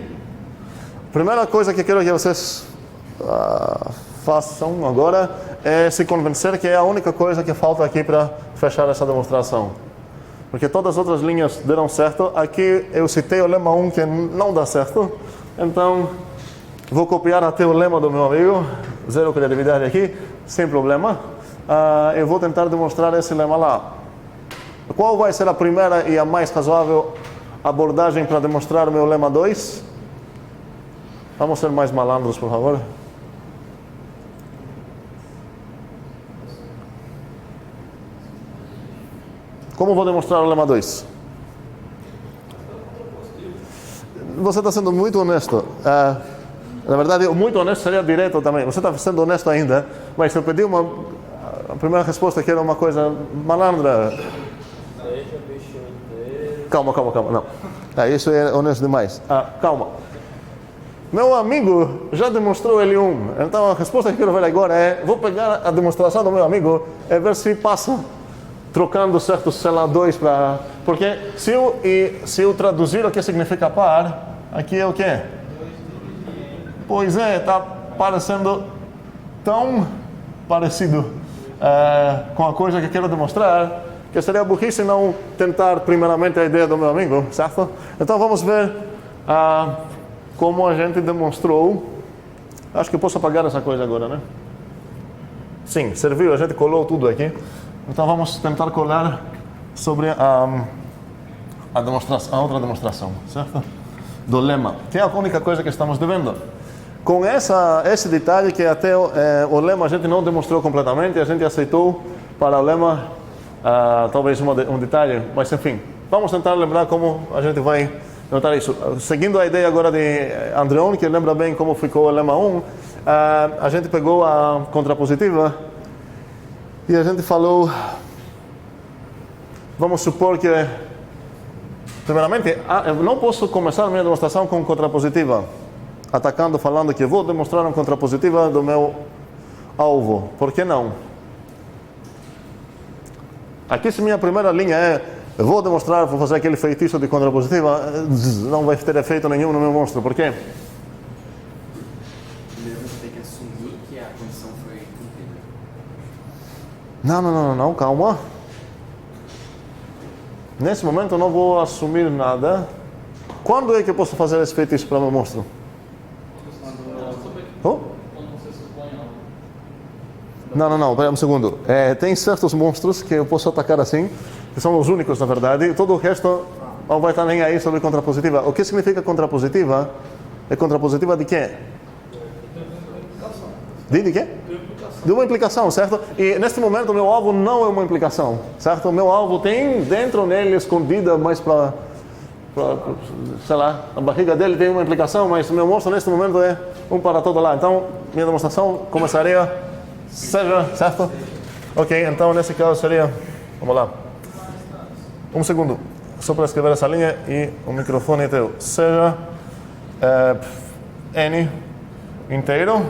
Speaker 1: Primeira coisa que quero que vocês façam agora é se convencer que é a única coisa que falta aqui para fechar essa demonstração. Porque todas as outras linhas deram certo. Aqui eu citei o lema 1 que não dá certo. Então, vou copiar até o lema do meu amigo. Zero criatividade aqui, sem problema. Eu vou tentar demonstrar esse lema lá. Qual vai ser a primeira e a mais razoável abordagem para demonstrar o meu lema 2? Vamos ser mais malandros, por favor. Como vou demonstrar o lema 2? Você está sendo muito honesto. Na verdade, muito honesto seria direto também. Você está sendo honesto ainda, mas eu pedi a primeira resposta que era uma coisa malandra. Calma, não. Isso é honesto demais. Calma. Meu amigo já demonstrou L1. Então a resposta que eu quero ver agora é: vou pegar a demonstração do meu amigo e ver se passa. Trocando certos seladores para... Porque se eu traduzir o que significa par, aqui é o quê? Pois está parecendo tão parecido com a coisa que quero demonstrar, que seria burrice não tentar primeiramente a ideia do meu amigo, certo? Então vamos ver como a gente demonstrou. Acho que eu posso apagar essa coisa agora, né? Sim, serviu, a gente colou tudo aqui. Então vamos tentar colar sobre a outra demonstração, certo? Do lema, que é a única coisa que estamos devendo. Com esse detalhe que até o lema a gente não demonstrou completamente, a gente aceitou para o lema talvez um detalhe, mas enfim, vamos tentar lembrar como a gente vai notar isso. Seguindo a ideia agora de Andreon, que lembra bem como ficou o lema 1, a gente pegou a contrapositiva e a gente falou, vamos supor que, primeiramente, eu não posso começar a minha demonstração com contrapositiva, atacando, falando que vou demonstrar uma contrapositiva do meu alvo. Por que não? Aqui, se minha primeira linha é eu vou demonstrar, vou fazer aquele feitiço de contrapositiva, não vai ter efeito nenhum no meu monstro. Por quê?
Speaker 3: Primeiro você tem que assumir que a condição foi cumprida.
Speaker 1: Não, calma. Nesse momento eu não vou assumir nada. Quando é que eu posso fazer esse feitiço para o meu monstro? Oh?
Speaker 2: Quando você supõe algo.
Speaker 1: Não, pera um segundo. Tem certos monstros que eu posso atacar assim, que são os únicos, na verdade, e todo o resto não vai estar nem aí sobre contrapositiva. O que significa contrapositiva? É contrapositiva de quê? De quê? De uma implicação, certo? E neste momento o meu alvo não é uma implicação, certo? O meu alvo tem dentro nele, escondida, mais para sei lá, a barriga dele tem uma implicação, mas o meu monstro neste momento é um para todo lá. Então, minha demonstração começaria, seja, certo? Ok, então nesse caso seria, vamos lá. Um segundo, só para escrever essa linha e o microfone é teu. Seja N inteiro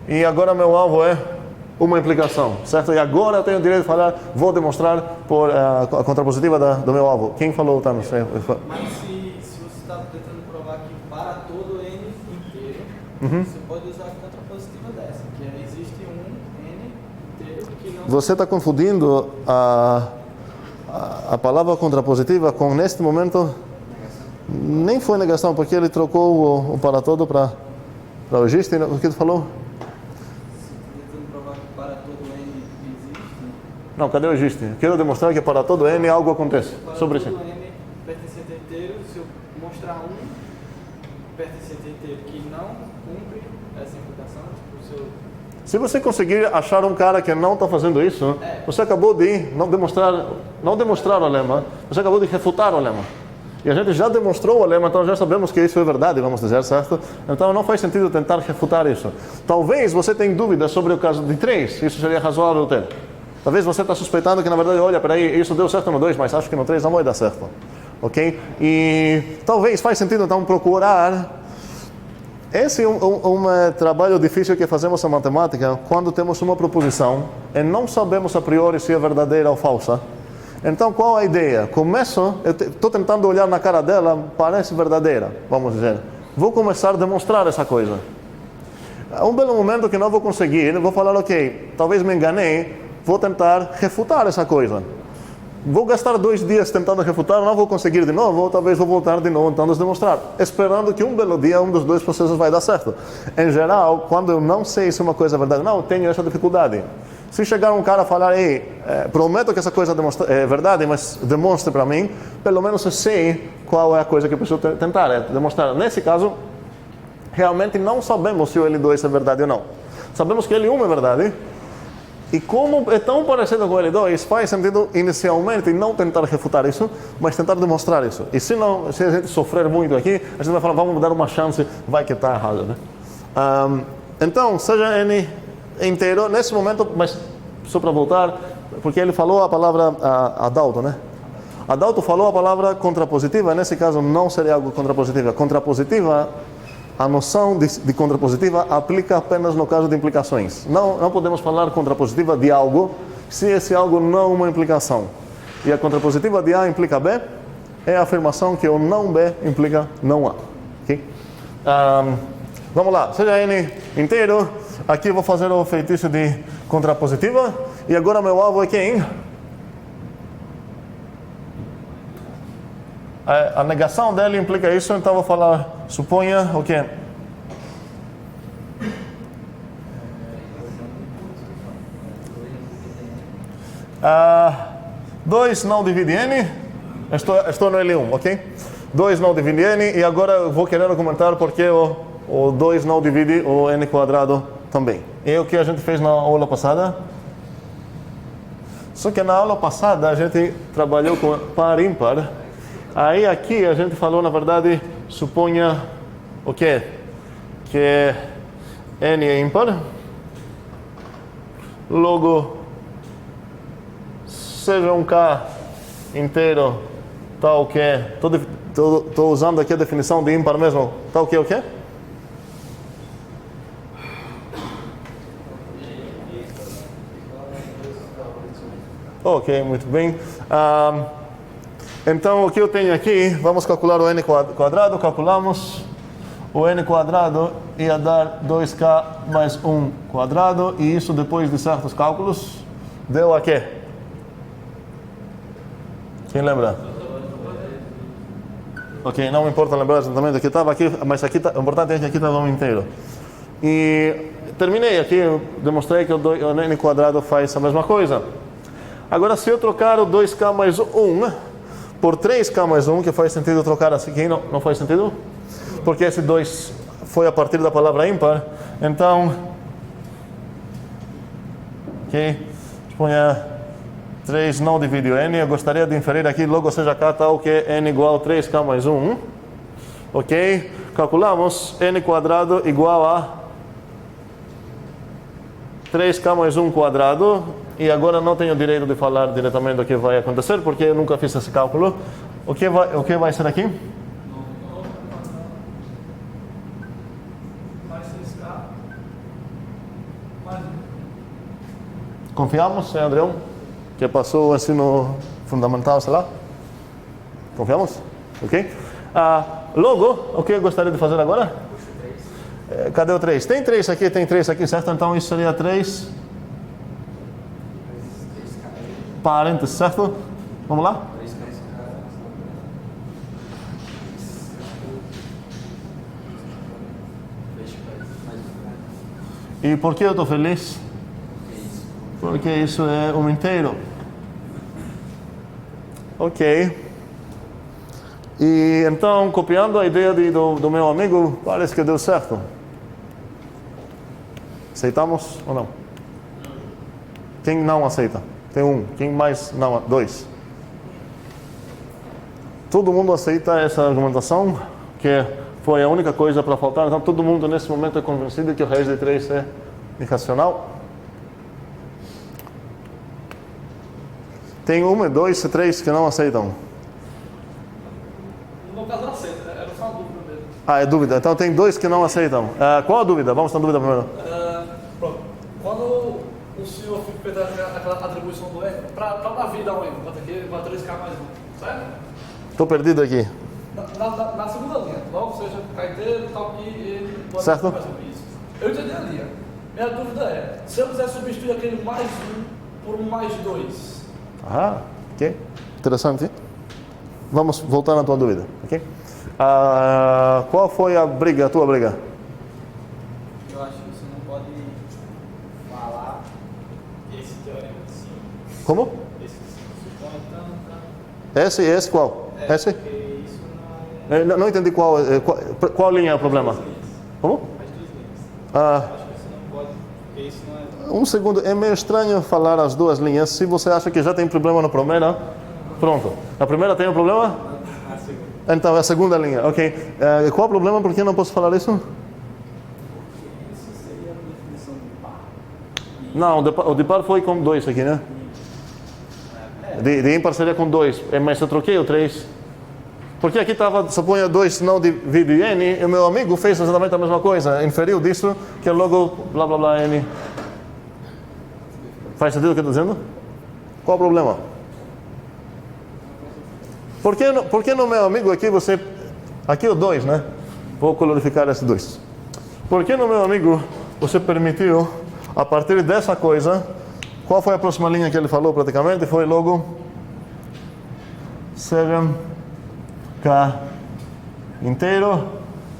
Speaker 1: e agora meu alvo é uma implicação, certo? E agora eu tenho o direito de falar, vou demonstrar por a contrapositiva do meu alvo. Quem falou, tá? Não sei.
Speaker 4: Mas se você está tentando provar que para todo N inteiro, você pode usar a contrapositiva dessa, que existe um N inteiro que não...
Speaker 1: Você está confundindo a palavra contrapositiva com, neste momento, nem foi negação, porque ele trocou o para todo para o existe. O que tu falou?
Speaker 4: Tentando provar que para todo N existe.
Speaker 1: Não, cadê o existe? Quero demonstrar que para todo N algo acontece.
Speaker 4: Para
Speaker 1: Sobre
Speaker 4: todo
Speaker 1: isso.
Speaker 4: N pertencente inteiro, se eu mostrar um pertencente inteiro que não cumpre essa implicação, tipo, se eu...
Speaker 1: Se você conseguir achar um cara que não está fazendo isso, você acabou de não demonstrar o lema, você acabou de refutar o lema. E a gente já demonstrou o lema, então já sabemos que isso é verdade, vamos dizer, certo? Então não faz sentido tentar refutar isso. Talvez você tenha dúvidas sobre o caso de 3, isso seria razoável ter. Talvez você está suspeitando que na verdade, olha, peraí, isso deu certo no 2, mas acho que no 3 não vai dar certo. Ok? E talvez faz sentido então procurar. Esse é um trabalho difícil que fazemos na matemática quando temos uma proposição e não sabemos a priori se é verdadeira ou falsa. Então, qual a ideia? Eu estou tentando olhar na cara dela, parece verdadeira, vamos dizer. Vou começar a demonstrar essa coisa. Um belo momento que não vou conseguir, vou falar, ok, talvez me enganei, vou tentar refutar essa coisa. Vou gastar 2 dias tentando refutar, não vou conseguir de novo, ou talvez vou voltar de novo tentando demonstrar, esperando que um belo dia um dos 2 processos vai dar certo. Em geral, quando eu não sei se uma coisa é verdade, não, eu tenho essa dificuldade. Se chegar um cara e falar, ei, prometo que essa coisa é verdade, mas demonstre para mim, pelo menos eu sei qual é a coisa que eu preciso tentar demonstrar. Nesse caso, realmente não sabemos se o L2 é verdade ou não. Sabemos que L1 é verdade. E como é tão parecido com o L2, faz sentido inicialmente não tentar refutar isso, mas tentar demonstrar isso. E se a gente sofrer muito aqui, a gente vai falar, vamos dar uma chance, vai que está errado, né? Então, seja N inteiro, nesse momento, mas só para voltar, porque ele falou a palavra Adalto, né? Adalto falou a palavra contrapositiva, nesse caso não seria algo contrapositiva. Contrapositiva, a noção de contrapositiva aplica apenas no caso de implicações. Não podemos falar contrapositiva de algo se esse algo não é uma implicação. E a contrapositiva de A implica B é a afirmação que o não B implica não A. Okay? Vamos lá, seja N inteiro. Aqui eu vou fazer o feitiço de contrapositiva. E agora meu alvo é quem? A negação dele implica isso, então eu vou falar, suponha o quê? Dois não divide N, estou no L1, ok? 2 não divide N, e agora eu vou querer comentar porque o 2 não divide o N quadrado também. E o que a gente fez na aula passada? Só que na aula passada a gente trabalhou com par ímpar. Aí aqui a gente falou, na verdade, suponha o quê? Que n é ímpar. Logo, seja um k inteiro tal que... Estou usando aqui a definição de ímpar mesmo. Tal que o quê? Ok, muito bem. Então, o que eu tenho aqui, vamos calcular o n quadrado, calculamos. O n quadrado ia dar 2k mais 1 quadrado, e isso depois de certos cálculos, deu a quê? Quem lembra? Ok, não importa lembrar exatamente o que estava aqui, mas aqui o importante é que aqui estava um inteiro. E terminei aqui, eu demonstrei que o n quadrado faz a mesma coisa. Agora, se eu trocar o 2k mais 1 por 3k mais 1, que faz sentido trocar assim aqui, não faz sentido? Porque esse 2 foi a partir da palavra ímpar. Então, ok, suponha 3 não divide o n. Eu gostaria de inferir aqui, logo seja k tal que n igual a 3k mais 1. Ok, calculamos n quadrado igual a 3k mais 1 quadrado. E agora não tenho direito de falar diretamente do que vai acontecer, porque eu nunca fiz esse cálculo. O que vai ser aqui?
Speaker 2: Mais 6k. Mais 1.
Speaker 1: Confiamos, senhor Andreão? Que passou o ensino fundamental, sei lá? Confiamos? Ok? Logo, o que eu gostaria de fazer agora? Cadê o 3? Tem 3 aqui, certo? Então isso seria 3... parênteses, certo? Vamos lá? E por que eu estou feliz? Porque isso é um inteiro. Ok. E então, copiando a ideia do meu amigo, parece que deu certo. Aceitamos ou não? Quem não aceita? Tem um. Quem mais não? 2. Todo mundo aceita essa argumentação, que foi a única coisa para faltar. Então, todo mundo nesse momento é convencido que o raiz de 3 é irracional. Tem 1, 2 e 3 que não aceitam.
Speaker 2: No caso, aceita, era só uma dúvida mesmo.
Speaker 1: É dúvida. Então, tem 2 que não aceitam. Qual a dúvida? Vamos na dúvida primeiro.
Speaker 2: Pronto. Quando o senhor fez aquela atribuição do n, para dar vida ao n, bota aqui, vai 3k mais 1, certo?
Speaker 1: Estou perdido aqui.
Speaker 2: Na segunda linha, logo seja k inteiro, tal que ele pode
Speaker 1: Certo.
Speaker 2: mais 1. Isso. Eu entendi a linha. Minha dúvida é, se eu quiser substituir aquele mais 1 por um mais 2.
Speaker 1: Ok. Interessante. Vamos voltar na tua dúvida, ok? Qual foi a tua briga?
Speaker 4: Eu acho que você não pode falar esse teorema assim.
Speaker 1: Como?
Speaker 4: Esse supõe tanto.
Speaker 1: Esse qual? Esse?
Speaker 4: Porque isso não é.
Speaker 1: Não entendi qual linha é o problema. Como?
Speaker 4: As duas linhas. Acho que você não pode. Porque isso não é.
Speaker 1: Um segundo, é meio estranho falar as duas linhas. Se você acha que já tem problema na primeira, pronto. Na primeira tem um problema?
Speaker 4: A segunda.
Speaker 1: Então é a segunda linha, ok. Qual o problema? Por que não posso falar isso?
Speaker 4: Isso seria a definição de par.
Speaker 1: Não, o de par foi com 2 aqui, né? De ímpar seria com 2, mas eu troquei o 3. Porque aqui estava, suponha 2 não divide n, e o meu amigo fez exatamente a mesma coisa. Inferiu disso, que é logo blá blá blá n. Faz sentido o que eu estou dizendo? Qual o problema? Por que no meu amigo aqui você... Aqui o 2, né? Vou colorificar esse 2. Por que no meu amigo você permitiu, a partir dessa coisa... Qual foi a próxima linha que ele falou praticamente? Foi logo... seja k inteiro,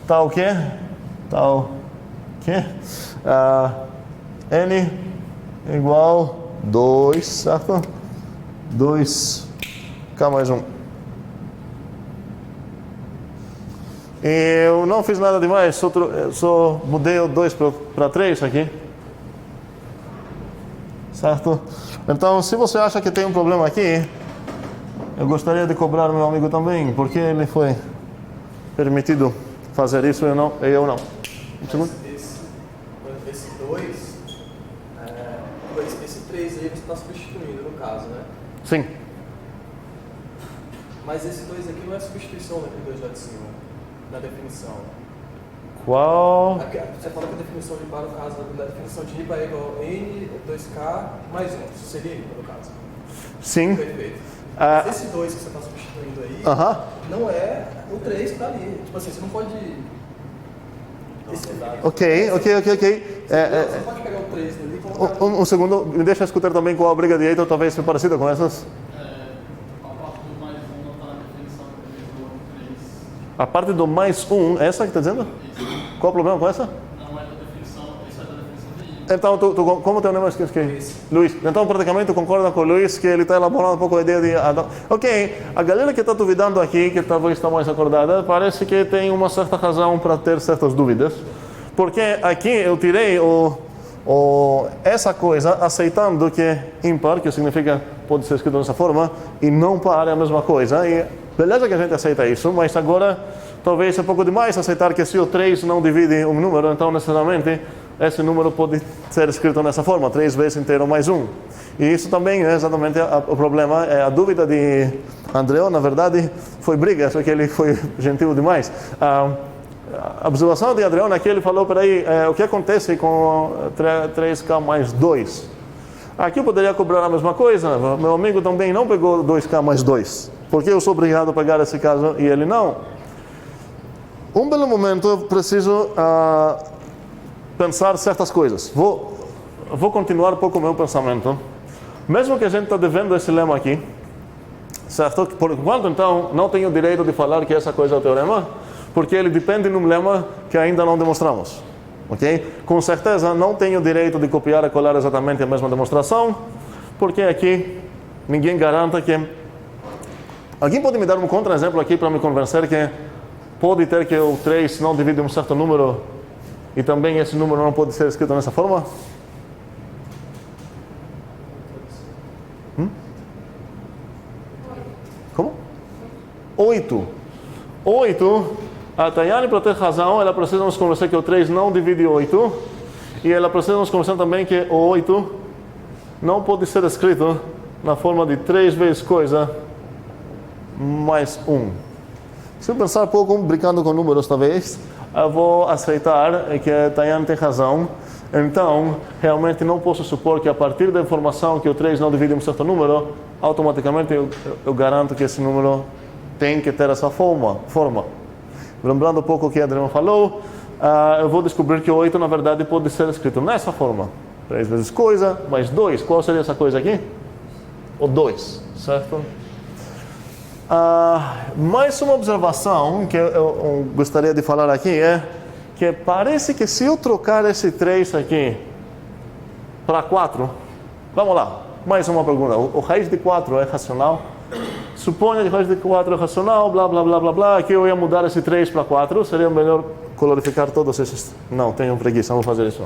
Speaker 1: tal que? Tal que? N igual 2, certo? 2k mais 1. E eu não fiz nada demais, só mudei o 2 para 3 aqui. Certo? Então, se você acha que tem um problema aqui, eu gostaria de cobrar meu amigo também, porque ele foi permitido fazer isso e eu não. Um segundo.
Speaker 4: Esse 2, esse 3 aí você está substituindo no caso, né?
Speaker 1: Sim.
Speaker 4: Mas esse 2 aqui não é substituição daquele 2 lá de cima, na definição.
Speaker 1: Qual?
Speaker 4: Você fala que a definição de par, no caso, da definição de IPA é igual a N, 2K, mais 1. Isso seria IPA, no caso.
Speaker 1: Sim.
Speaker 4: Perfeito. Esse 2 que você está substituindo aí, não é o 3 que está ali. Tipo assim, você não pode...
Speaker 1: Ok.
Speaker 4: Você pode pegar o 3 ali e colocar...
Speaker 1: Um segundo, me deixa escutar também qual a briga de Eitor, talvez seja parecida com essas. A parte do mais 1, essa que está dizendo? Qual o problema com essa?
Speaker 2: Não é da definição, isso é da definição de I.
Speaker 1: Então, como teu nome é? Luiz. Então, praticamente, tu concorda com o Luiz que ele está elaborando um pouco a ideia de... Ok, a galera que está duvidando aqui, que talvez está mais acordada, parece que tem uma certa razão para ter certas dúvidas. Porque aqui eu tirei essa coisa aceitando que ímpar, que significa pode ser escrito dessa forma, e não par é a mesma coisa. E beleza que a gente aceita isso, mas agora talvez é um pouco demais aceitar que se o 3 não divide um número, então necessariamente esse número pode ser escrito dessa forma, 3 vezes inteiro mais 1. E isso também é exatamente o problema, a dúvida de Andreu, na verdade, foi briga, só que ele foi gentil demais. A observação de Adriano aqui, ele falou, peraí, o que acontece com 3K mais 2? Aqui eu poderia cobrar a mesma coisa, meu amigo também não pegou 2K mais 2. Por que eu sou obrigado a pegar esse caso e ele não? Um belo momento eu preciso pensar certas coisas. Vou continuar um pouco o meu pensamento. Mesmo que a gente está devendo esse lema aqui, certo? Por enquanto, então, não tenho o direito de falar que essa coisa é o teorema, porque ele depende de um lema que ainda não demonstramos. Ok? Com certeza, não tenho o direito de copiar e colar exatamente a mesma demonstração, porque aqui ninguém garanta que... Alguém pode me dar um contra-exemplo aqui para me convencer que pode ter que o 3 não divide um certo número e também esse número não pode ser escrito dessa forma? Como? 8. A Tayane, para ter razão, ela precisa nos convencer que o 3 não divide 8 e ela precisa nos convencer também que o 8 não pode ser escrito na forma de 3 vezes coisa mais 1. Se eu pensar um pouco, brincando com números talvez, eu vou aceitar que a Tayane tem razão. Então, realmente não posso supor que a partir da informação que o 3 não divide um certo número, automaticamente eu garanto que esse número tem que ter essa forma. Lembrando um pouco o que a Adriano falou, eu vou descobrir que o 8 na verdade pode ser escrito nessa forma. 3 vezes coisa, mais 2. Qual seria essa coisa aqui? O 2, certo? Mais uma observação que eu gostaria de falar aqui é que parece que se eu trocar esse 3 aqui para 4, vamos lá, mais uma pergunta, o raiz de 4 é racional? Suponha que raiz de 4 é racional, blá blá blá blá blá, aqui eu ia mudar esse 3 para 4, seria melhor colorificar todos esses... Não, tenho preguiça, não vou fazer isso.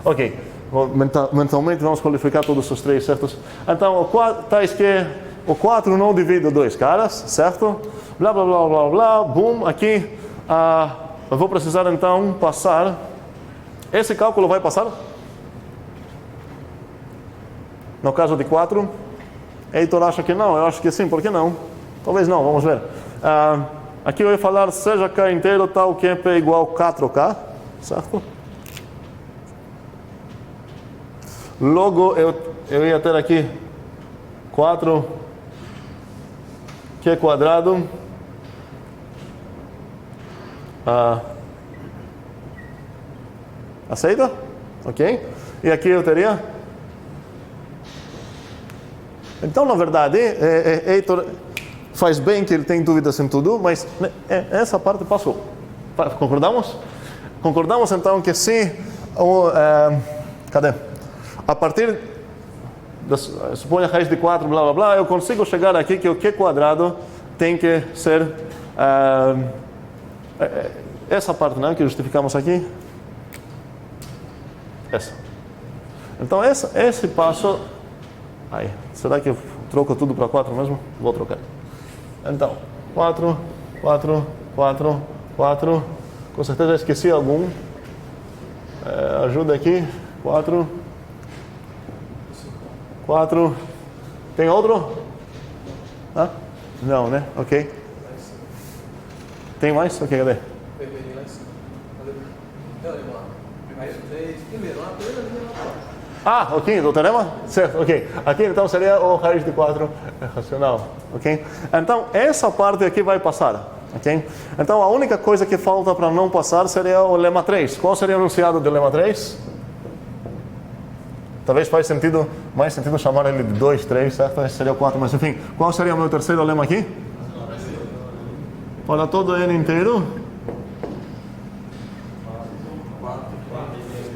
Speaker 1: Ok, mentalmente vamos colorificar todos os 3 certos. Então, o 4, tais que o 4 não divide 2 caras, certo? Blá blá blá blá blá, boom, aqui eu vou precisar então passar, esse cálculo vai passar? No caso de 4, Heitor acha que não, eu acho que sim, por que não? Talvez não, vamos ver. Aqui eu ia falar, seja K inteiro tal que P igual 4K, certo? Logo eu ia ter aqui 4Q quadrado aceita? Ok? E aqui eu teria? Então, na verdade, Heitor faz bem que ele tem dúvidas em tudo, mas essa parte passou. Concordamos? Concordamos então que se cadê? A partir suponha a raiz de 4, blá blá blá, eu consigo chegar aqui que o Q quadrado tem que ser essa parte, né, que justificamos aqui. Essa. Então esse passo... será que eu troco tudo para 4 mesmo? Vou trocar. Então, 4, 4, 4, 4. Com certeza esqueci algum. Ajuda aqui. 4. 4. Tem outro? Hã? Não, né? Ok. Tem mais? Ok, cadê?
Speaker 2: Peguei lá em cima. Cadê? Primeiro, lá, primeiro.
Speaker 1: Ah, ok, do teorema? Certo, ok. Aqui então seria o raiz de 4 racional, ok? Então, essa parte aqui vai passar, ok? Então, a única coisa que falta para não passar seria o lema 3. Qual seria o enunciado do lema 3? Talvez faz sentido, mais sentido chamar ele de 2, 3, certo? Esse seria o 4, mas enfim. Qual seria o meu terceiro lema aqui? Para todo n inteiro.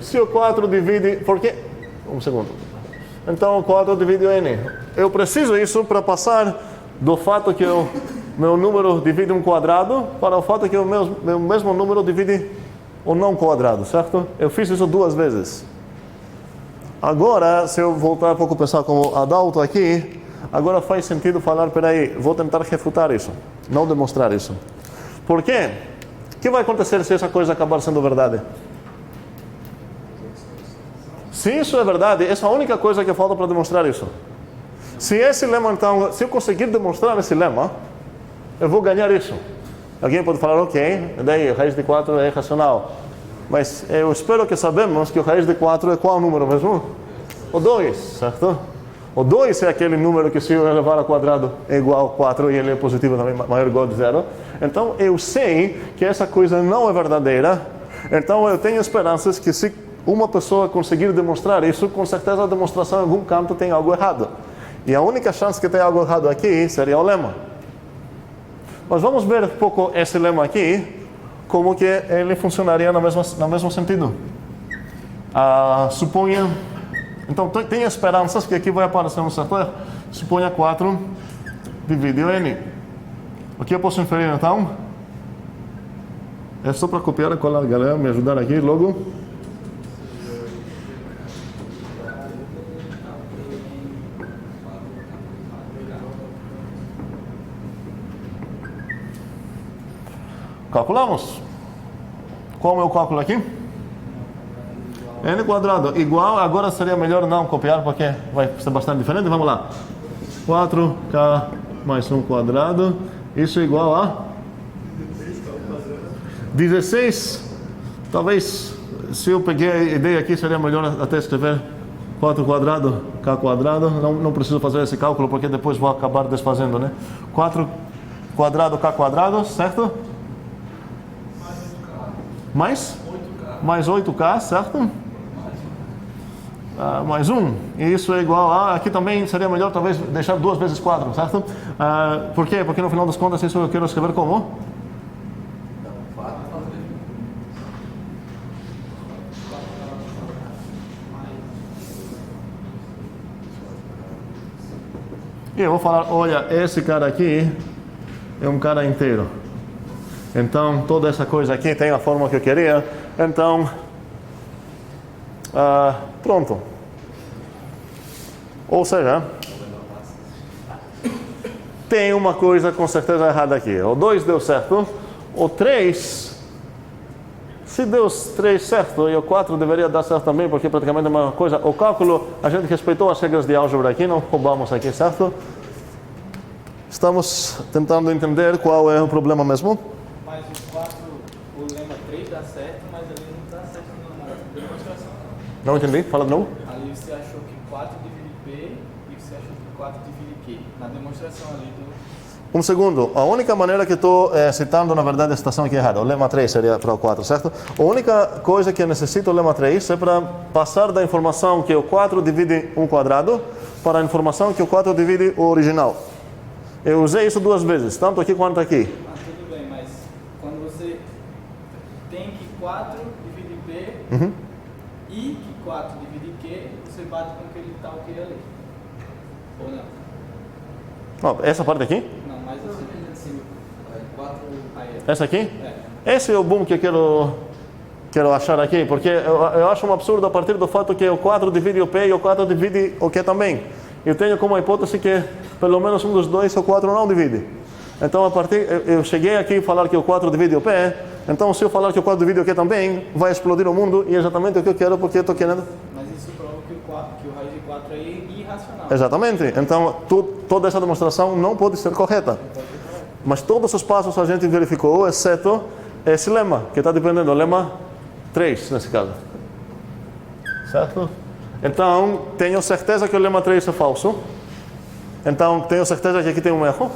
Speaker 1: Se o 4 divide... Por quê? Um segundo. Então, 4 divide o n. Eu preciso isso para passar do fato que o meu número divide um quadrado para o fato que o meu mesmo número divide o não quadrado, certo? Eu fiz isso 2 vezes. Agora, se eu voltar um pouco a pensar como adulto aqui, agora faz sentido falar, peraí, vou tentar refutar isso, não demonstrar isso. Por quê? O que vai acontecer se essa coisa acabar sendo verdade? Se isso é verdade, essa é a única coisa que falta para demonstrar isso. Se esse lema, então, se eu conseguir demonstrar esse lema, eu vou ganhar isso. Alguém pode falar, ok, daí raiz de 4 é racional. Mas eu espero que sabemos que o raiz de 4 é qual número mesmo? O 2, certo? O 2 é aquele número que se eu elevar ao quadrado é igual a 4 e ele é positivo também, maior ou igual a 0. Então eu sei que essa coisa não é verdadeira. Então eu tenho esperanças que se uma pessoa conseguir demonstrar isso, com certeza a demonstração em algum canto tem algo errado. E a única chance que tem algo errado aqui seria o lema. Mas vamos ver um pouco esse lema aqui, como que ele funcionaria no mesmo sentido. Suponha... Então, tem esperanças que aqui vai aparecer um certo erro. Suponha 4 divide o n. O que eu posso inferir, então? É só para copiar e colar, galera, me ajudar aqui logo. Calculamos. Qual é o meu cálculo aqui? N quadrado igual, agora seria melhor não copiar porque vai ser bastante diferente. Vamos lá. 4k mais 1 quadrado. Isso é igual a 16. Talvez, se eu peguei a ideia aqui, seria melhor até escrever 4 quadrado, k quadrado. Não preciso fazer esse cálculo porque depois vou acabar desfazendo, né? 4 quadrado, k quadrado, certo? Mais 8K. Mais 8K, certo? Mais 1. E isso é igual a... Aqui também seria melhor talvez deixar 2 vezes 4, certo? Por quê? Porque no final das contas isso eu quero escrever como? E eu vou falar, olha, esse cara aqui é um cara inteiro. Então, toda essa coisa aqui tem a forma que eu queria. Então, pronto. Ou seja, tem uma coisa com certeza errada aqui. O 2 deu certo. O 3, se deu 3 certo, e o 4 deveria dar certo também, porque praticamente é uma coisa. O cálculo, a gente respeitou as regras de álgebra aqui, não roubamos aqui, certo? Estamos tentando entender qual é o problema mesmo.
Speaker 4: Mas o 4, o lema 3 dá certo, mas ali não dá certo na demonstração.
Speaker 1: Não entendi? Fala de novo.
Speaker 4: Ali você achou que 4 divide P e você achou que 4 divide Q. Na demonstração ali do...
Speaker 1: Um segundo. A única maneira que estou citando, na verdade, a citação aqui errada. O lema 3 seria para o 4, certo? A única coisa que necessita o lema 3 é para passar da informação que o 4 divide um quadrado para a informação que o 4 divide o original. Eu usei isso 2 vezes, tanto aqui quanto aqui.
Speaker 4: Tudo bem, mas quando você tem que 4 divide P e que 4 divide Q, você bate com aquele tal Q ali. Ou não?
Speaker 1: Essa parte aqui?
Speaker 4: Não, mais assim. 4 aí.
Speaker 1: Essa aqui? Esse é o boom que eu quero achar aqui, porque eu acho um absurdo a partir do fato que o 4 divide o P e o 4 divide o Q também. Eu tenho como hipótese que pelo menos um dos dois ou 4 não divide. Então, eu cheguei aqui a falar que o 4 divide o P, então se eu falar que o 4 divide o Q também, vai explodir o mundo, e é exatamente o que eu quero, porque eu estou querendo.
Speaker 4: Mas isso prova que o raiz de 4 é irracional.
Speaker 1: Exatamente. Então, toda essa demonstração não pode ser correta. Mas todos os passos a gente verificou, exceto esse lema, que está dependendo do lema 3, nesse caso. Certo? Então, tenho certeza que o lema 3 é falso. Então, tenho certeza que aqui tem um erro.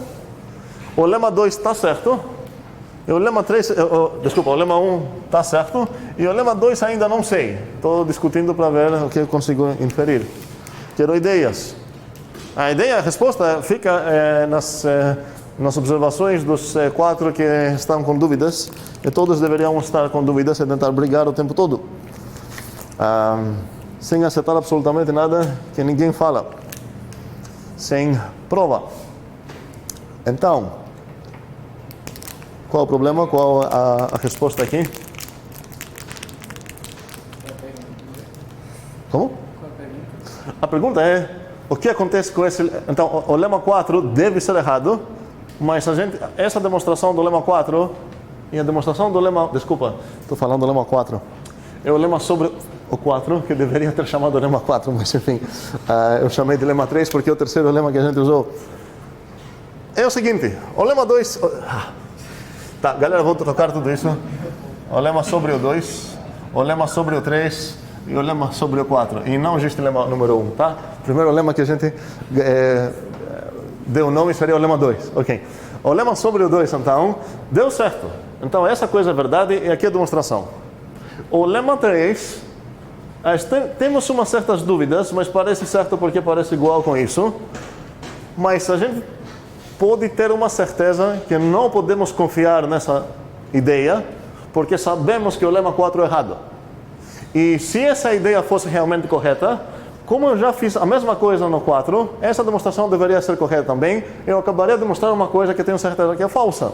Speaker 1: O lema 2 está certo. E o lema 3, desculpa, o lema 1 está certo. E o lema 2 ainda não sei. Estou discutindo para ver o que eu consigo inferir. Quero ideias. A resposta fica nas observações dos 4 que estão com dúvidas. E todos deveriam estar com dúvidas e tentar brigar o tempo todo. Sem aceitar absolutamente nada que ninguém fala. Sem prova. Então, qual o problema? Qual a resposta aqui? Como? A pergunta é, o que acontece com esse... Então, o lema 4 deve ser errado, mas essa demonstração do lema 4 e a demonstração do lema... Desculpa, estou falando do lema 4. É o lema sobre o 4, que deveria ter chamado lema 4, mas enfim, eu chamei de lema 3 porque é o terceiro lema que a gente usou. É o seguinte, o lema 2... Tá, galera, vou trocar tudo isso. O lema sobre o 2, o lema sobre o 3 e o lema sobre o 4. E não existe lema número 1, tá? O primeiro lema que a gente deu o nome seria o lema 2. Ok. O lema sobre o 2, então, deu certo. Então, essa coisa é verdade e aqui é a demonstração. O lema 3, temos umas certas dúvidas, mas parece certo porque parece igual com isso. Mas a gente pode ter uma certeza que não podemos confiar nessa ideia, porque sabemos que o lema 4 é errado. E se essa ideia fosse realmente correta, como eu já fiz a mesma coisa no 4, essa demonstração deveria ser correta também. Eu acabaria de mostrar uma coisa que tenho certeza que é falsa.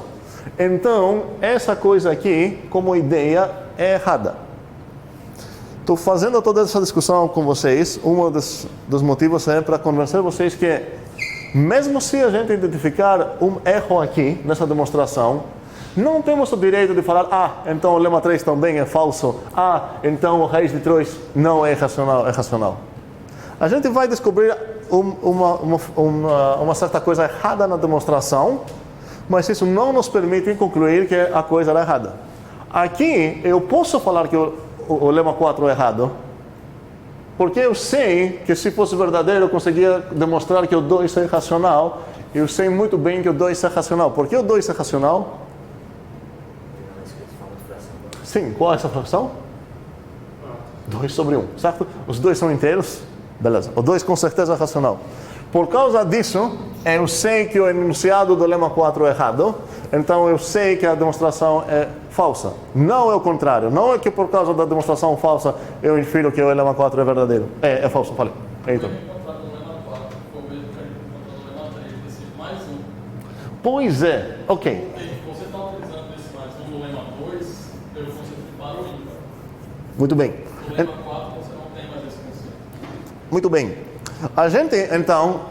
Speaker 1: Então, essa coisa aqui, como ideia, é errada. Estou fazendo toda essa discussão com vocês. Um dos motivos é para convencer vocês que, mesmo se a gente identificar um erro aqui, nessa demonstração, não temos o direito de falar, então o lema 3 também é falso, então o raiz de 3 não é racional, é racional. A gente vai descobrir uma certa coisa errada na demonstração, mas isso não nos permite concluir que a coisa era errada. Aqui, eu posso falar que o lema 4 é errado, porque eu sei que se fosse verdadeiro eu conseguia demonstrar que o 2 é racional. Eu sei muito bem que o 2 é racional. Por que o 2 é racional? Sim, qual é essa fração? 2 sobre 1, certo? Os dois são inteiros? Beleza. O 2 com certeza é racional. Por causa disso, eu sei que o enunciado do lema 4 é errado, então eu sei que a demonstração é falsa. Não é o contrário. Não é que por causa da demonstração falsa eu infiro que o lema 4 é verdadeiro. É falso, falei. Então. Pois é, ok.
Speaker 2: Você está utilizando esse mais 1 no lema 2, pelo conceito de par ou ímpar.
Speaker 1: Muito bem.
Speaker 2: No lema 4 você não tem mais esse conceito.
Speaker 1: Muito bem. A gente, então,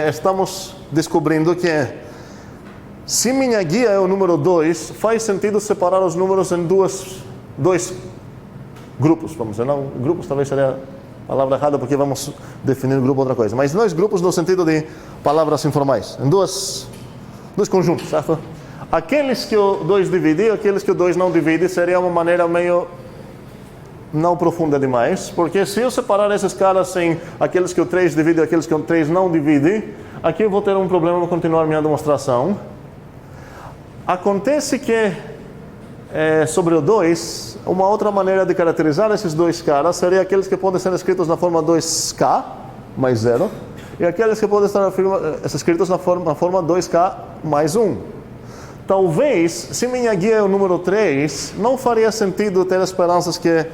Speaker 1: estamos descobrindo que se minha guia é o número 2, faz sentido separar os números em dois grupos, vamos dizer. Não, grupos talvez seria a palavra errada, porque vamos definir grupo outra coisa. Mas 2 grupos no sentido de palavras informais. Em dois conjuntos, certo? Aqueles que o 2 divide e aqueles que o 2 não divide seria uma maneira meio não profunda demais, porque se eu separar esses caras em aqueles que o 3 divide e aqueles que o 3 não divide, aqui eu vou ter um problema para continuar minha demonstração. Acontece que sobre o 2, uma outra maneira de caracterizar esses dois caras seria aqueles que podem ser escritos na forma 2k mais 0 e aqueles que podem estar escritos na forma 2k mais 1. Talvez, se minha guia é o número 3, não faria sentido ter esperanças que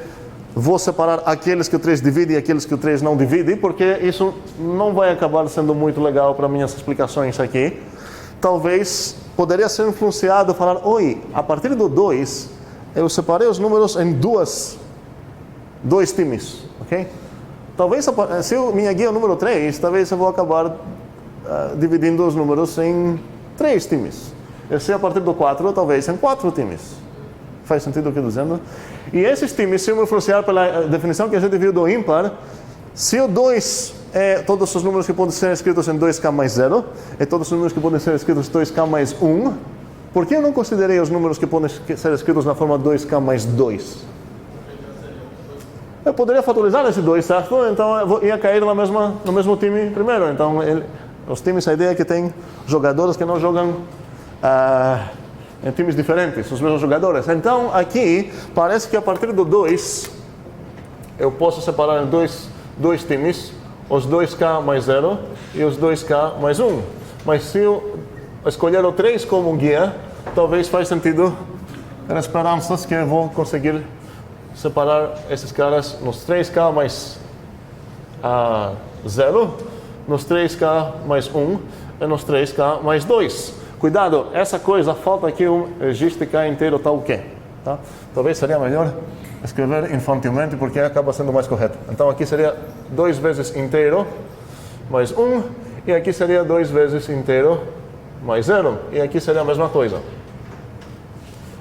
Speaker 1: vou separar aqueles que o 3 divide e aqueles que o 3 não divide, porque isso não vai acabar sendo muito legal para minhas explicações aqui. Talvez poderia ser influenciado falar, a partir do 2, eu separei os números em dois times, ok? Talvez, se minha guia é o número 3, talvez eu vou acabar dividindo os números em 3 times. E se a partir do 4, talvez em 4 times. Faz sentido o que eu estou dizendo? E esses times, se eu me influenciar pela definição que a gente viu do ímpar, se o 2 é todos os números que podem ser escritos em 2k mais 0, e todos os números que podem ser escritos em 2k mais 1, por que eu não considerei os números que podem ser escritos na forma 2k mais 2? Eu poderia fatorizar esse 2, certo? Então eu ia cair no mesmo time primeiro. Então os times, a ideia é que tem jogadores que não jogam em times diferentes, os mesmos jogadores. Então aqui parece que a partir do 2 eu posso separar em dois times, os 2k mais 0 e os 2k mais 1. Mas se eu escolher o 3 como guia, talvez faz sentido ter esperanças que eu vou conseguir separar esses caras nos 3k mais 0, nos 3k mais 1 e nos 3k mais 2. Cuidado, essa coisa, falta aqui existe k inteiro tal que. Tá? Talvez seria melhor escrever infantilmente porque acaba sendo mais correto. Então aqui seria 2 vezes inteiro mais 1 e aqui seria 2 vezes inteiro mais 0 e aqui seria a mesma coisa.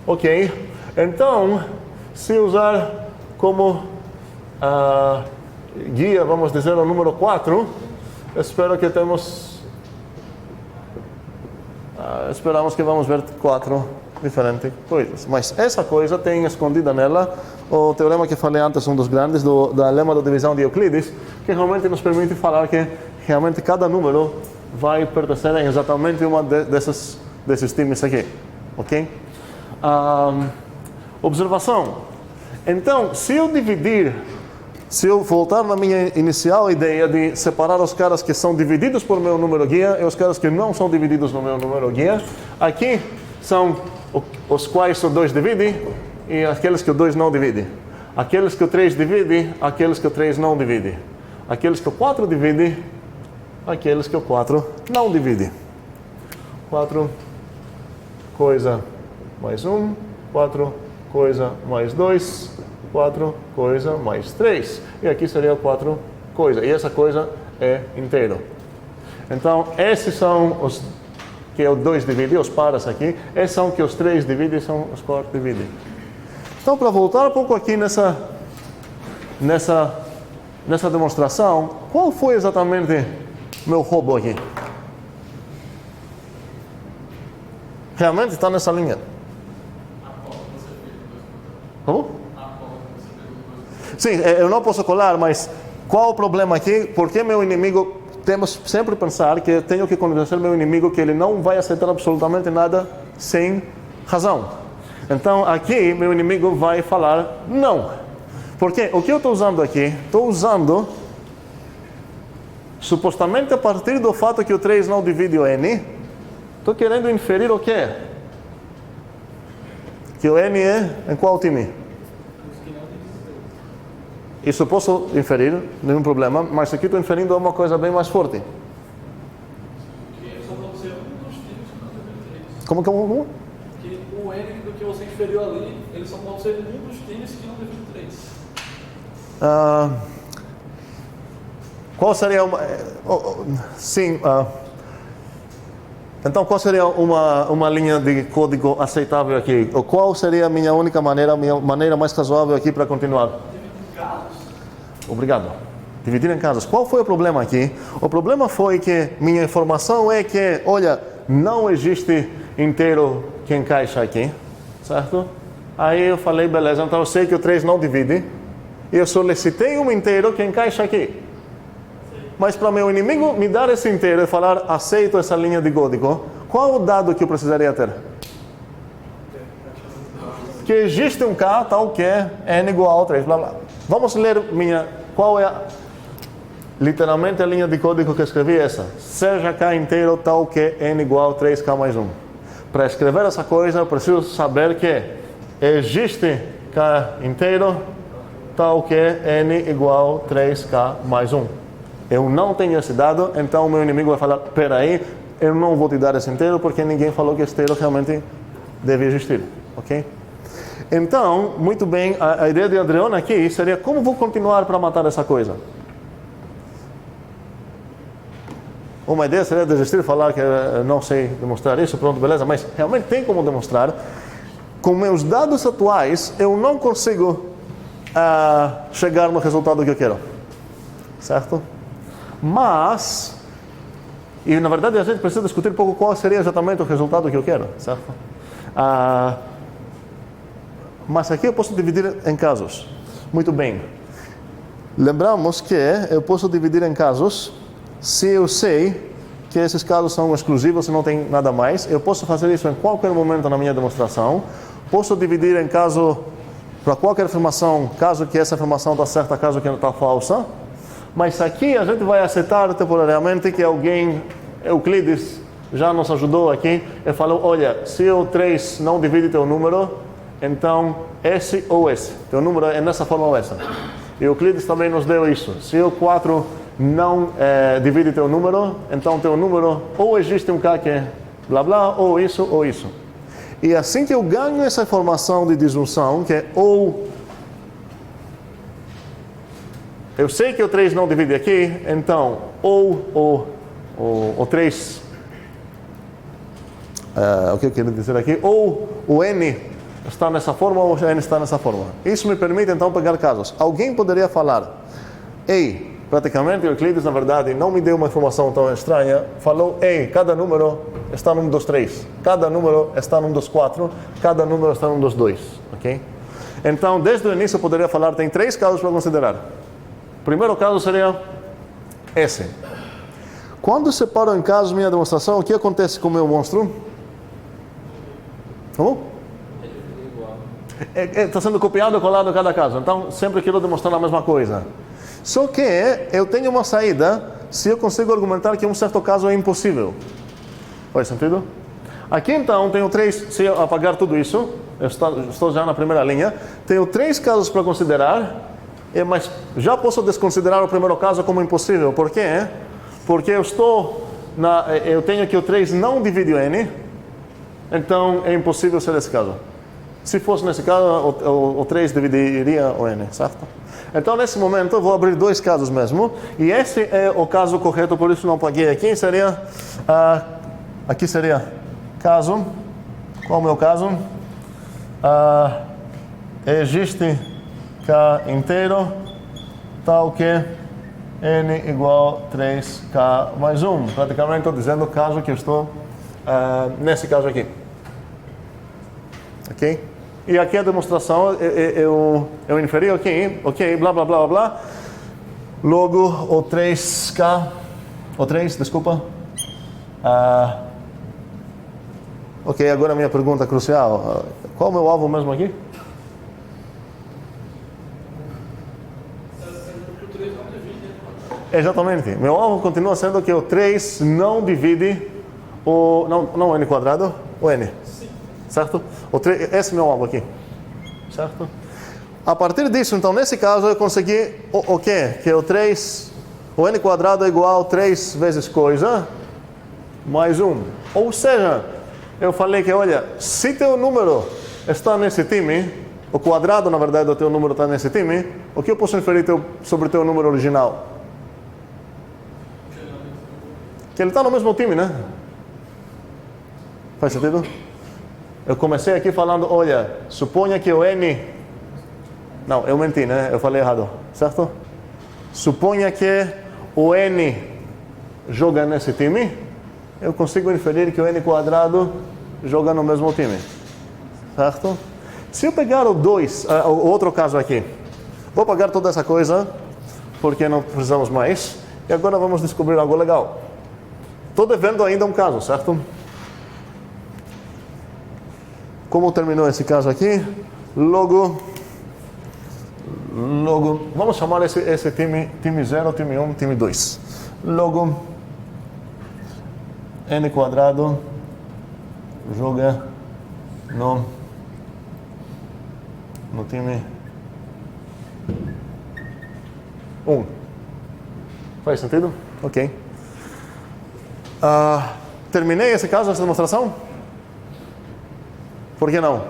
Speaker 1: Ok? Então, se usar como guia, vamos dizer, o número 4, espero que esperamos que vamos ver 4 diferentes coisas. Mas essa coisa tem escondida nela o teorema que falei antes, um dos grandes, da lema da divisão de Euclides, que realmente nos permite falar que realmente cada número vai pertencer a exatamente uma desses times aqui. Ok? Observação. Então, se eu voltar na minha inicial ideia de separar os caras que são divididos por meu número guia e os caras que não são divididos no meu número guia, aqui são os quais o 2 divide e aqueles que o 2 não divide. Aqueles que o 3 divide, aqueles que o 3 não divide. Aqueles que o 4 divide, aqueles que o 4 não divide. 4 coisa mais 1, 4 coisa mais 2, 4 coisa mais 3. E aqui seria 4 coisa. E essa coisa é inteiro. Então, esses são os que o 2 divide, os pares aqui. Esses são que os 3 dividem, são os 4 dividem. Então, para voltar um pouco aqui nessa demonstração, qual foi exatamente meu roubo aqui? Realmente está nessa linha. Como? Sim, eu não posso colar, mas qual o problema aqui? Porque meu inimigo, temos sempre pensar que eu tenho que convencer meu inimigo que ele não vai aceitar absolutamente nada sem razão. Então aqui meu inimigo vai falar não. Porque o que eu estou usando aqui? Estou usando, supostamente a partir do fato que o 3 não divide o n, estou querendo inferir o quê? Que o n é em qual time? Isso eu posso inferir, nenhum problema, mas aqui estou inferindo uma coisa bem mais forte.
Speaker 2: Só pode ser um dos times que não divide 3.
Speaker 1: Como?
Speaker 2: Que o N do que você inferiu ali, ele só pode ser um dos times que não divide 3.
Speaker 1: Qual seria uma... Então, qual seria uma linha de código aceitável aqui? Ou qual seria a minha única maneira, a minha maneira mais razoável aqui para continuar? Obrigado. Dividir em casas. Qual foi o problema aqui? O problema foi que minha informação é que, olha, não existe inteiro que encaixa aqui, certo? Aí eu falei, beleza, então eu sei que o 3 não divide, e eu solicitei um inteiro que encaixa aqui. Mas para meu inimigo me dar esse inteiro e falar, aceito essa linha de código, qual o dado que eu precisaria ter? Que existe um K tal que é n igual a 3, blá blá. Vamos ler qual é literalmente a linha de código que eu escrevi essa. Seja K inteiro tal que n igual a 3K mais 1. Para escrever essa coisa eu preciso saber que existe K inteiro tal que n igual a 3K mais 1. Eu não tenho esse dado, então o meu inimigo vai falar, peraí, eu não vou te dar esse inteiro porque ninguém falou que esse inteiro realmente deve existir, ok? Então, muito bem, a ideia de Adriano aqui seria como vou continuar para matar essa coisa? Uma ideia seria desistir e falar que não sei demonstrar isso, pronto, beleza, mas realmente tem como demonstrar. Com meus dados atuais, eu não consigo chegar no resultado que eu quero. Certo? Mas, e na verdade a gente precisa discutir um pouco qual seria exatamente o resultado que eu quero. Certo? Mas aqui eu posso dividir em casos. Muito bem. Lembramos que eu posso dividir em casos se eu sei que esses casos são exclusivos e não tem nada mais. Eu posso fazer isso em qualquer momento na minha demonstração. Posso dividir em caso para qualquer afirmação, caso que essa afirmação está certa, caso que está falsa. Mas aqui a gente vai aceitar temporariamente que alguém, Euclides, já nos ajudou aqui e falou, olha, se o 3 não divide teu número, então esse ou esse. Teu número é nessa forma ou essa. E Euclides também nos deu isso. Se o 4 não divide teu número, então teu número ou existe um K que é blá blá, ou isso ou isso. E assim que eu ganho essa informação de disjunção, que é ou... Eu sei que o 3 não divide aqui, então ou o 3... o que eu quero dizer aqui? Ou o N está nessa forma ou o N está nessa forma. Isso me permite então pegar casos. Alguém poderia falar, ei, praticamente Euclides na verdade não me deu uma informação tão estranha, falou, ei, cada número está num dos 3, cada número está num dos 4, cada número está num dos 2, ok? Então, desde o início eu poderia falar, tem 3 casos para considerar. O primeiro caso seria esse. Quando separo em casos minha demonstração, o que acontece com o meu monstro? Como? Está sendo copiado e colado em cada caso. Então, sempre quero demonstrar a mesma coisa. Só que eu tenho uma saída se eu consigo argumentar que um certo caso é impossível. Faz sentido? Aqui, então, tenho 3... Se eu apagar tudo isso, eu estou já na primeira linha. Tenho 3 casos para considerar, mas já posso desconsiderar o primeiro caso como impossível. Por quê? Porque eu tenho que o 3 não divide o N, então é impossível ser esse caso. Se fosse nesse caso, o 3 dividiria o N, certo? Então, nesse momento, eu vou abrir 2 casos mesmo. E esse é o caso correto, por isso não apaguei aqui. Seria... aqui seria caso... Qual é o meu caso? Existe K inteiro, tal que N igual 3K mais 1. Praticamente estou dizendo o caso que eu estou... nesse caso aqui. Ok? E aqui a demonstração, eu inferi, ok, blá, blá, blá, blá, blá. Logo, o 3K, o 3, desculpa. Ok, agora a minha pergunta crucial. Qual é o meu alvo mesmo aqui? Exatamente. Meu alvo continua sendo que o 3 não divide não o N quadrado, o N. Certo? Esse é o meu alvo aqui. Certo? A partir disso, então, nesse caso, eu consegui o quê? Que o N quadrado é igual a 3 vezes coisa, mais 1. Ou seja, eu falei que, olha, se teu número está nesse time, o quadrado, na verdade, do teu número está nesse time, o que eu posso inferir sobre o teu número original? Que ele está no mesmo time, né? Faz sentido? Eu comecei aqui falando, olha, suponha que o N... Não, eu menti, né? Eu falei errado, certo? Suponha que o N joga nesse time, eu consigo inferir que o N quadrado joga no mesmo time, certo? Se eu pegar o 2, o outro caso aqui, vou apagar toda essa coisa, porque não precisamos mais, e agora vamos descobrir algo legal. Estou devendo ainda um caso, certo? Como terminou esse caso aqui? Logo, vamos chamar esse time 0, time 1, time 2. Logo, N quadrado joga no time 1. Faz sentido? Ok. Terminei esse caso, essa demonstração? Por que não?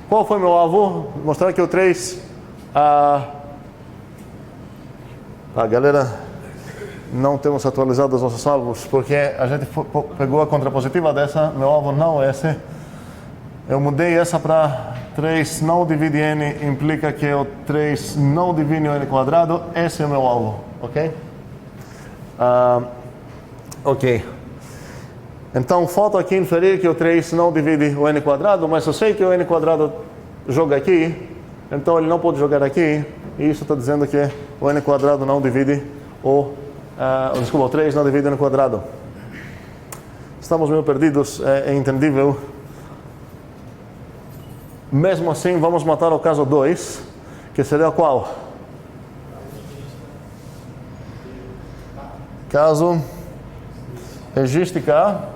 Speaker 1: Qual foi meu alvo? Mostrar que o 3... galera... não temos atualizado os nossos alvos, porque a gente pegou a contrapositiva dessa, meu alvo não é esse. Eu mudei essa para 3 não divide n, implica que o 3 não divide o n quadrado, esse é o meu alvo, ok? Ok. Então, falta aqui inferir que o 3 não divide o n quadrado, mas eu sei que o n quadrado joga aqui, então ele não pode jogar aqui, e isso está dizendo que o n quadrado não divide o 3 não divide o n quadrado. Estamos meio perdidos, é entendível. Mesmo assim, vamos matar o caso 2, que seria qual? Caso existe K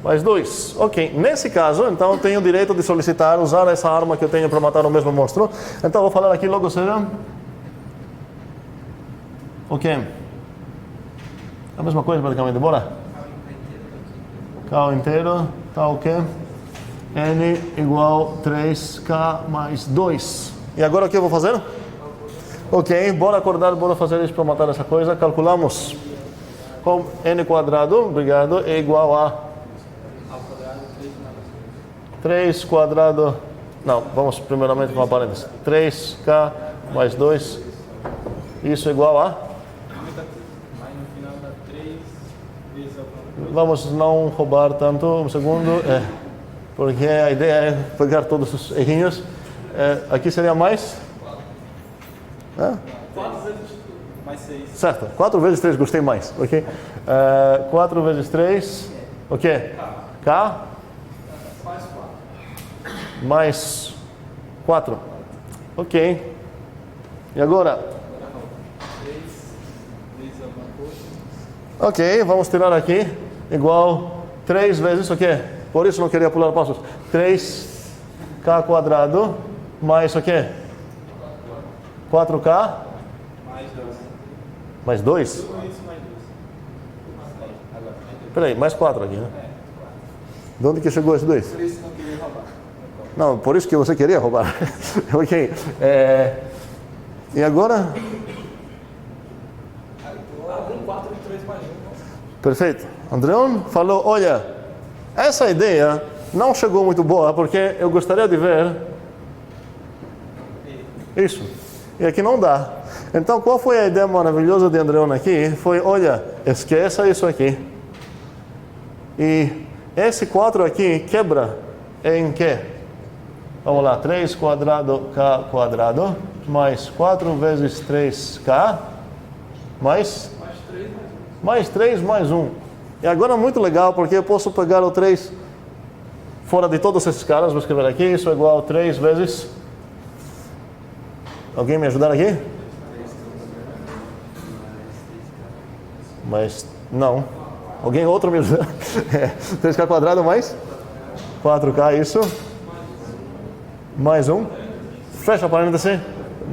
Speaker 1: mais 2. Ok, nesse caso, então eu tenho o direito de solicitar usar essa arma que eu tenho para matar o mesmo monstro. Então vou falar aqui logo seja ok. A mesma coisa praticamente, bora? K inteiro, tá ok. N igual 3K mais 2. E agora o que eu vou fazer? Ok, bora acordar, bora fazer isso para matar essa coisa. Calculamos com N quadrado, obrigado, é igual a 3 quadrado, não, vamos primeiramente com a parênteses. 3K mais 2, isso é igual a?
Speaker 4: Aí no final dá 3 vezes alguma coisa.
Speaker 1: Vamos não roubar tanto, um segundo, porque a ideia é pegar todos os errinhos. Aqui seria mais?
Speaker 4: 4 vezes mais 6.
Speaker 1: Certo, 4 vezes 3, gostei mais, ok? 4 vezes 3, o quê? K? Mais 4. Ok. E agora?
Speaker 4: 3 vezes alguma coisa.
Speaker 1: Ok, vamos tirar aqui. Igual 3 vezes o quê? Por isso não queria pular passos. 3K quadrado mais o quê? 4K?
Speaker 4: Mais 2.
Speaker 1: Mais 2?
Speaker 4: Tudo isso mais 2.
Speaker 1: Espera aí, mais 4 aqui, né? De onde que chegou esse 2?
Speaker 4: Por isso não queria roubar.
Speaker 1: Não, por isso que você queria roubar. Ok. E agora?
Speaker 2: Abre um 4 e 3 mais 1.
Speaker 1: Perfeito. Andreon falou, olha, essa ideia não chegou muito boa, porque eu gostaria de ver isso. E aqui não dá. Então, qual foi a ideia maravilhosa de Andreon aqui? Foi, olha, esqueça isso aqui. E esse 4 aqui quebra em quê? Vamos lá, 3 quadrado K quadrado, mais 4 vezes 3K, mais 3 mais 1. E agora é muito legal, porque eu posso pegar o 3 fora de todos esses caras, vou escrever aqui, isso é igual a 3 vezes... Alguém me ajudar aqui? Mas, não. Alguém outro me ajuda? 3K quadrado mais 4K, isso. Mais 1. Fecha a parêntese.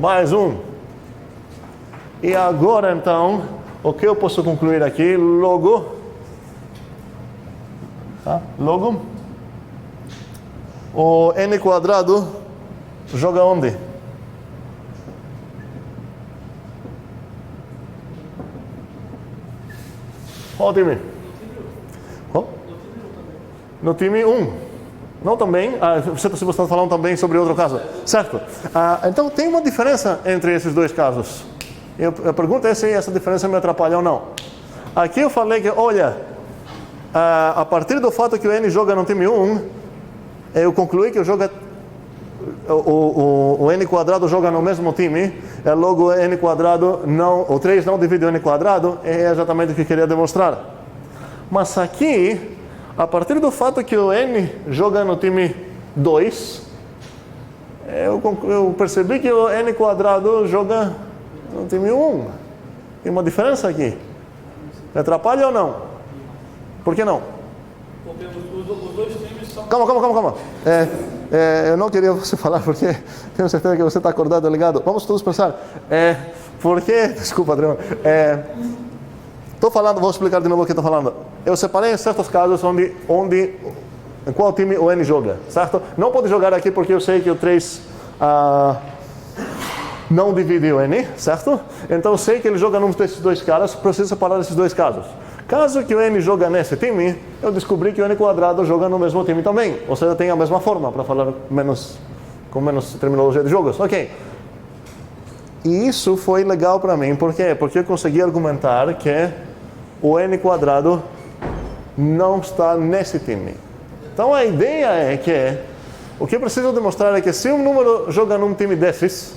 Speaker 1: Mais 1. E agora, então, o que eu posso concluir aqui? Logo. Tá? Logo. O N quadrado joga onde? Qual time? No time 1. Não também? Você está falando também sobre outro caso. Certo. Então tem uma diferença entre esses dois casos. A pergunta é se essa diferença me atrapalha ou não. Aqui eu falei que, olha, a partir do fato que o N joga no time 1, eu concluí que o N quadrado joga no mesmo time, logo o N quadrado não, o 3 não divide o N quadrado, é exatamente o que eu queria demonstrar. Mas aqui, a partir do fato que o N joga no time 2, eu percebi que o N quadrado joga no time 1. Tem uma diferença aqui. Me atrapalha ou não? Por que não?
Speaker 2: Porque os dois times são...
Speaker 1: Calma. Eu não queria você falar porque tenho certeza que você está acordado, ligado. Vamos todos pensar. Porque... Desculpa, Adriano. Estou falando, vou explicar de novo o que estou falando. Eu separei em certos casos onde em qual time o N joga, certo? Não pode jogar aqui porque eu sei que o 3 não divide o N, certo? Então eu sei que ele joga num desses dois caras, preciso separar esses dois casos. Caso que o N joga nesse time, eu descobri que o N quadrado joga no mesmo time também. Ou seja, tem a mesma forma, para falar com menos terminologia de jogos. Ok. E isso foi legal para mim, por quê? Porque eu consegui argumentar que o N quadrado não está nesse time. Então a ideia é que o que eu preciso demonstrar é que se um número joga num time desses,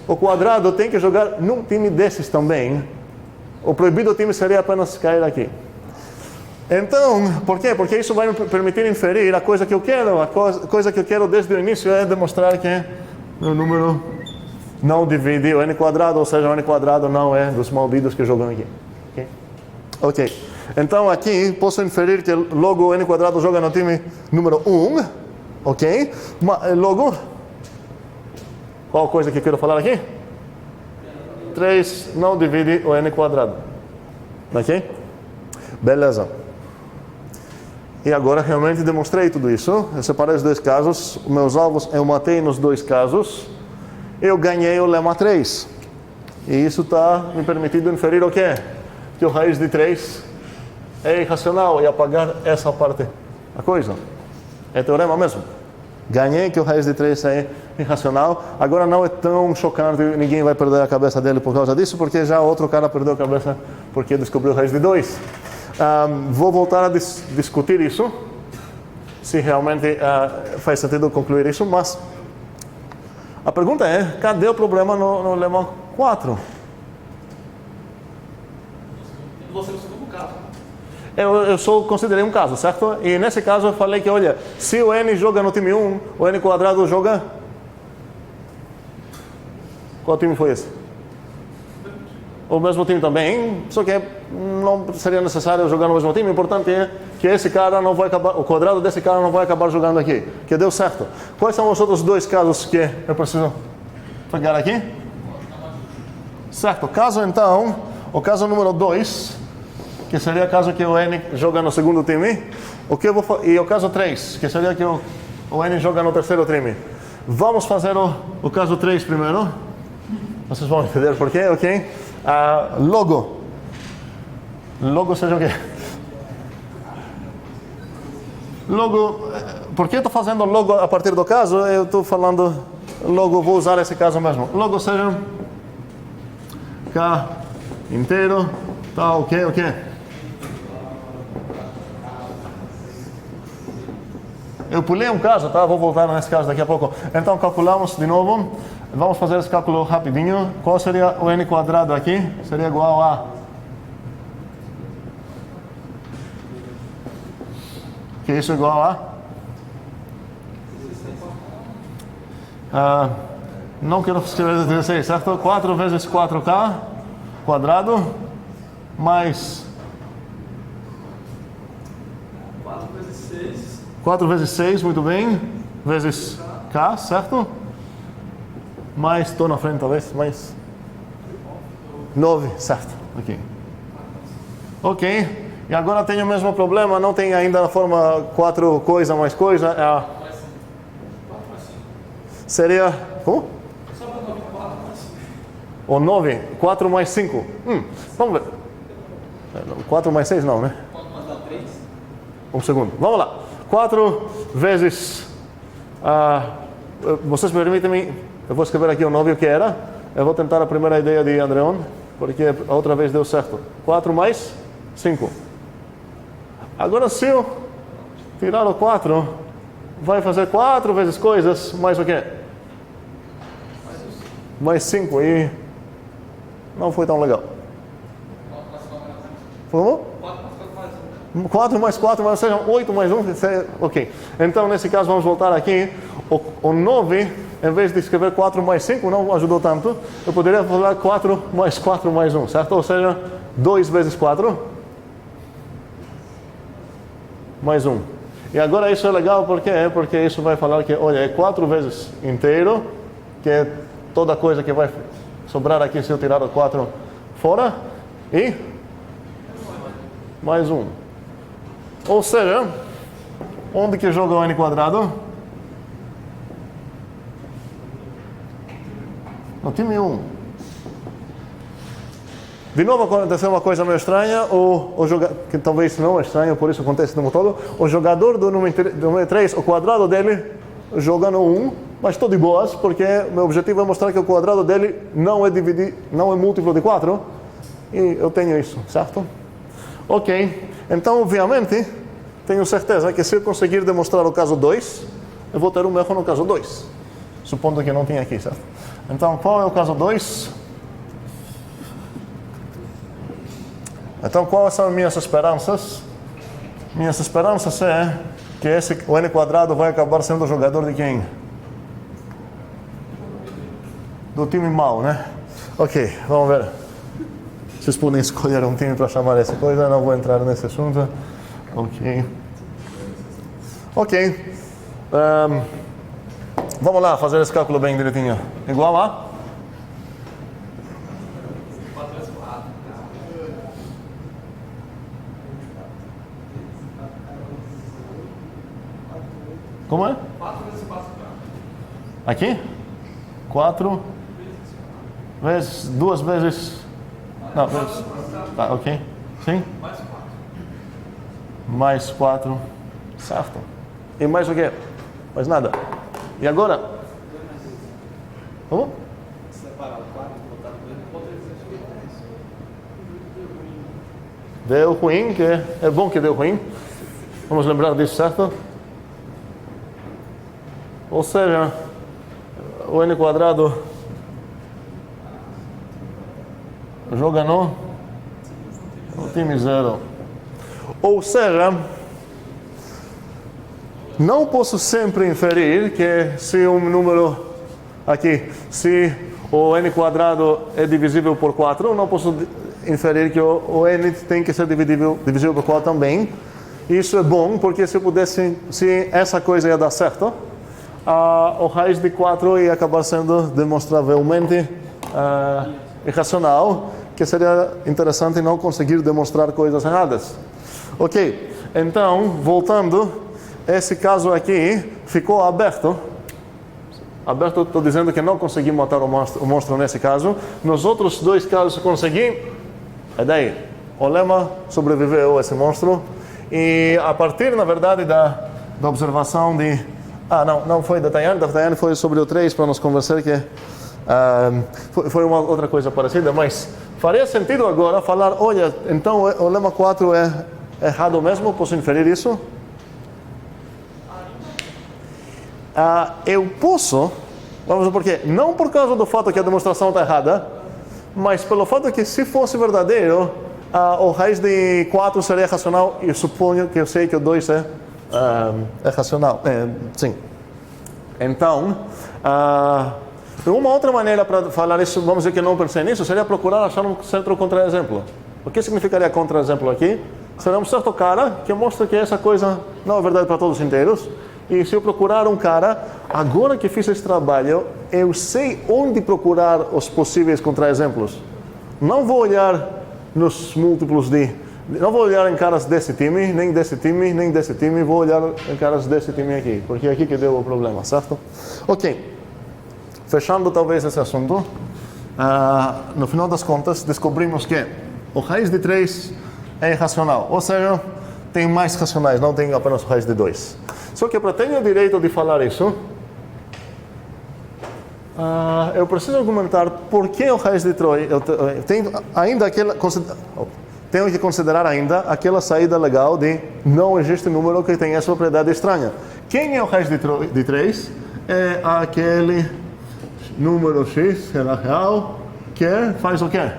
Speaker 1: o quadrado tem que jogar num time desses também. O proibido time seria apenas cair aqui. Então, por quê? Porque isso vai me permitir inferir a coisa que eu quero. A coisa que eu quero desde o início é demonstrar que o número não divide o N quadrado, ou seja, o N quadrado não é dos malditos que jogam aqui. Ok. Então aqui posso inferir que logo o N quadrado joga no time número 1. Ok? Logo, qual coisa que eu quero falar aqui? 3 não divide o N quadrado. Ok? Beleza. E agora realmente demonstrei tudo isso. Eu separei os dois casos. Os meus alvos eu matei nos dois casos. Eu ganhei o lema 3. E isso está me permitindo inferir o quê? Que o raiz de 3 é irracional e apagar essa parte da coisa. É teorema mesmo. Ganhei que o raiz de 3 é irracional. Agora não é tão chocante, ninguém vai perder a cabeça dele por causa disso, porque já outro cara perdeu a cabeça porque descobriu o raiz de 2. Vou voltar a discutir isso, se realmente faz sentido concluir isso, mas a pergunta é, cadê o problema no lema 4?
Speaker 2: Você no segundo caso.
Speaker 1: Eu só considerei um caso, certo? E nesse caso eu falei que, olha, se o N joga no time 1, o N quadrado joga... Qual time foi esse? O mesmo time também, só que não seria necessário jogar no mesmo time. O importante é que esse cara não vai acabar, o quadrado desse cara não vai acabar jogando aqui, que deu certo. Quais são os outros dois casos que eu preciso pegar aqui? Certo, caso então, o caso número 2, que seria o caso que o N joga no segundo time, e o caso 3, que seria que o N joga no terceiro time. Vamos fazer o caso 3 primeiro. Vocês vão entender por quê, ok? Logo. Logo seja o quê? Logo, por que eu estou fazendo logo a partir do caso? Eu estou falando, logo vou usar esse caso mesmo. Logo seja K inteiro, tá, ok. Eu pulei um caso, tá? Vou voltar nesse caso daqui a pouco. Então calculamos de novo. Vamos fazer esse cálculo rapidinho. Qual seria o N quadrado aqui? Seria igual a... Que isso é igual a... não quero escrever 16, certo? 4 vezes 4K quadrado mais... 4 vezes 6, muito bem. Vezes K, certo? Mais, estou na frente talvez, mais 9, certo, ok, e agora tem o mesmo problema, não tem ainda a forma 4 coisa mais coisa, seria, como? O 9, 4 mais 5, vamos ver, 4 mais 6 não, né? Um segundo, vamos lá, 4 vezes, vocês me permitem, eu vou escrever aqui o 9 o que era. Eu vou tentar a primeira ideia de Andreon, porque a outra vez deu certo. 4 mais 5. Agora se eu tirar o 4, vai fazer 4 vezes coisas, mais o quê? Mais 5 e não foi tão legal. Como? 4 mais 4, mas sejam 8 mais 1, ok. Então nesse caso vamos voltar aqui. O 9... Em vez de escrever 4 mais 5, não ajudou tanto, eu poderia falar 4 mais 1, certo? Ou seja, 2 vezes 4 mais 1. E agora isso é legal porque isso vai falar que, olha, é 4 vezes inteiro, que é toda coisa que vai sobrar aqui se eu tirar o 4 fora, e mais 1. Ou seja, Onde que joga o n quadrado? No time 1. De novo aconteceu uma coisa meio estranha, que talvez não é estranho, por isso acontece no todo. O jogador do número 3, o quadrado dele joga no 1, mas estou de boas, porque meu objetivo é mostrar que o quadrado dele não é múltiplo de 4, e eu tenho isso, certo? Ok, então obviamente, tenho certeza que se eu conseguir demonstrar o caso 2, eu vou ter um erro no caso 2, supondo que não tinha aqui, certo? Então, qual é o caso 2? Então, quais são as minhas esperanças? Minhas esperanças é que o n quadrado vai acabar sendo o jogador de quem? Do time mau, né? Ok, vamos ver. Vocês podem escolher um time para chamar essa coisa, não vou entrar nesse assunto. Ok. Ok. Vamos lá, fazer esse cálculo bem direitinho. Igual a? Como é?
Speaker 2: 4 vezes 4.
Speaker 1: Aqui? 4 vezes 2 vezes. Não, vezes. Tá, ok. Sim?
Speaker 2: Mais 4.
Speaker 1: Mais 4. Certo. E mais o quê? Mais nada. E agora? Como?
Speaker 4: Separar o 4 e botar no 2.
Speaker 1: Deu ruim, que é bom que deu ruim. Vamos lembrar disso, certo? Ou seja, o n quadrado joga no time 0. Ou seja, não posso sempre inferir que se um número aqui, se o n quadrado é divisível por 4, não posso inferir que o n tem que ser divisível por 4 também. Isso é bom, porque se essa coisa ia dar certo, o raiz de 4 ia acabar sendo demonstravelmente irracional, que seria interessante não conseguir demonstrar coisas erradas. Ok, então, voltando, esse caso aqui ficou aberto. Aberto, estou dizendo que não consegui matar o monstro nesse caso. Nos outros 2 casos consegui. E daí, o lema sobreviveu a esse monstro. E a partir, na verdade, da observação de... não foi da Tayane foi sobre o 3 para nos convencer que foi uma outra coisa parecida, mas faria sentido agora falar, olha, então o lema 4 é errado mesmo, posso inferir isso? Eu posso, vamos ver por quê, não por causa do fato que a demonstração está errada, mas pelo fato que se fosse verdadeiro, o raiz de 4 seria racional, e eu suponho que eu sei que o 2 é racional. Sim. Então, uma outra maneira para falar isso, vamos dizer que não pensei nisso, seria procurar achar um certo contra-exemplo. O que significaria contra-exemplo aqui? Seria um certo cara que mostra que essa coisa não é verdade para todos inteiros. E se eu procurar um cara, agora que fiz esse trabalho, eu sei onde procurar os possíveis contra-exemplos. Não vou olhar nos múltiplos não vou olhar em caras desse time, nem desse time, nem desse time, vou olhar em caras desse time aqui, porque é aqui que deu o problema, certo? Ok. Fechando talvez esse assunto, no final das contas, descobrimos que o raiz de 3 é irracional, ou seja, tem mais racionais, não tem apenas o raiz de 2. Só que para ter o direito de falar isso, eu preciso argumentar por que o raiz de 3. Tenho que considerar ainda aquela saída legal de não existe número que tenha essa propriedade estranha. Quem é o raiz de 3? É aquele número x, real, que faz o quê?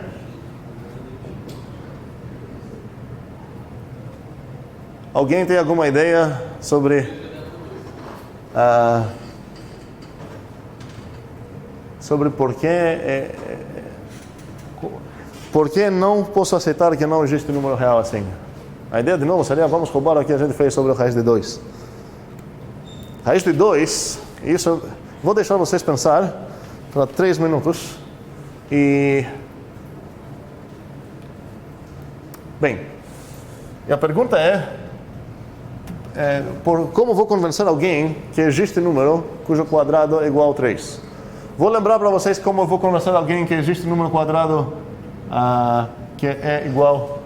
Speaker 1: Alguém tem alguma ideia sobre por que não posso aceitar que não existe número real assim? A ideia de novo seria, vamos roubar o que a gente fez sobre o raiz de 2. Raiz de 2, isso, vou deixar vocês pensar para 3 minutos. Bem, e a pergunta é, como vou convencer alguém que existe número cujo quadrado é igual a 3? Vou lembrar para vocês como eu vou convencer alguém que existe número quadrado que é igual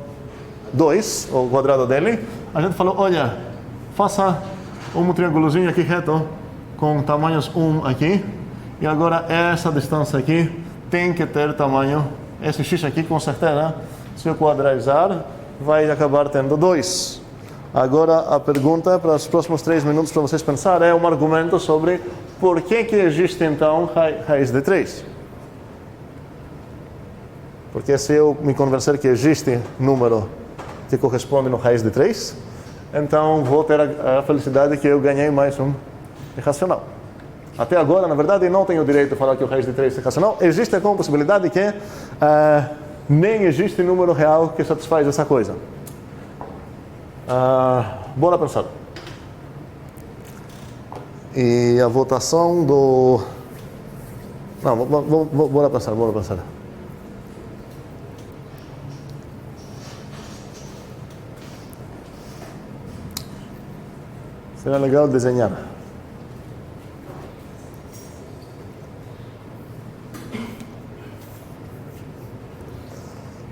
Speaker 1: a 2, o quadrado dele. A gente falou, olha, faça um triângulozinho aqui reto com tamanhos 1 aqui. E agora essa distância aqui tem que ter tamanho, esse x aqui com certeza, se eu quadrarizar, vai acabar tendo 2. Agora a pergunta para os próximos 3 minutos para vocês pensar é um argumento sobre por que existe então raiz de 3. Porque se eu me convencer que existe número que corresponde no raiz de 3, então vou ter a felicidade que eu ganhei mais um irracional. Até agora, na verdade, não tenho o direito de falar que o raiz de 3 é irracional. Existe como possibilidade que nem existe número real que satisfaz essa coisa. Bora pensar. E a votação do... Não, bora pensar. Será legal desenhar.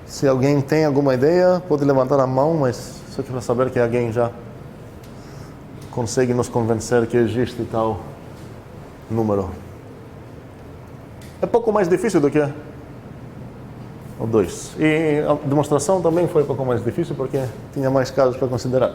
Speaker 1: Se alguém tem alguma ideia, pode levantar a mão, mas só que para saber que alguém já consegue nos convencer que existe tal número. É pouco mais difícil do que o 2. E a demonstração também foi um pouco mais difícil porque tinha mais casos para considerar.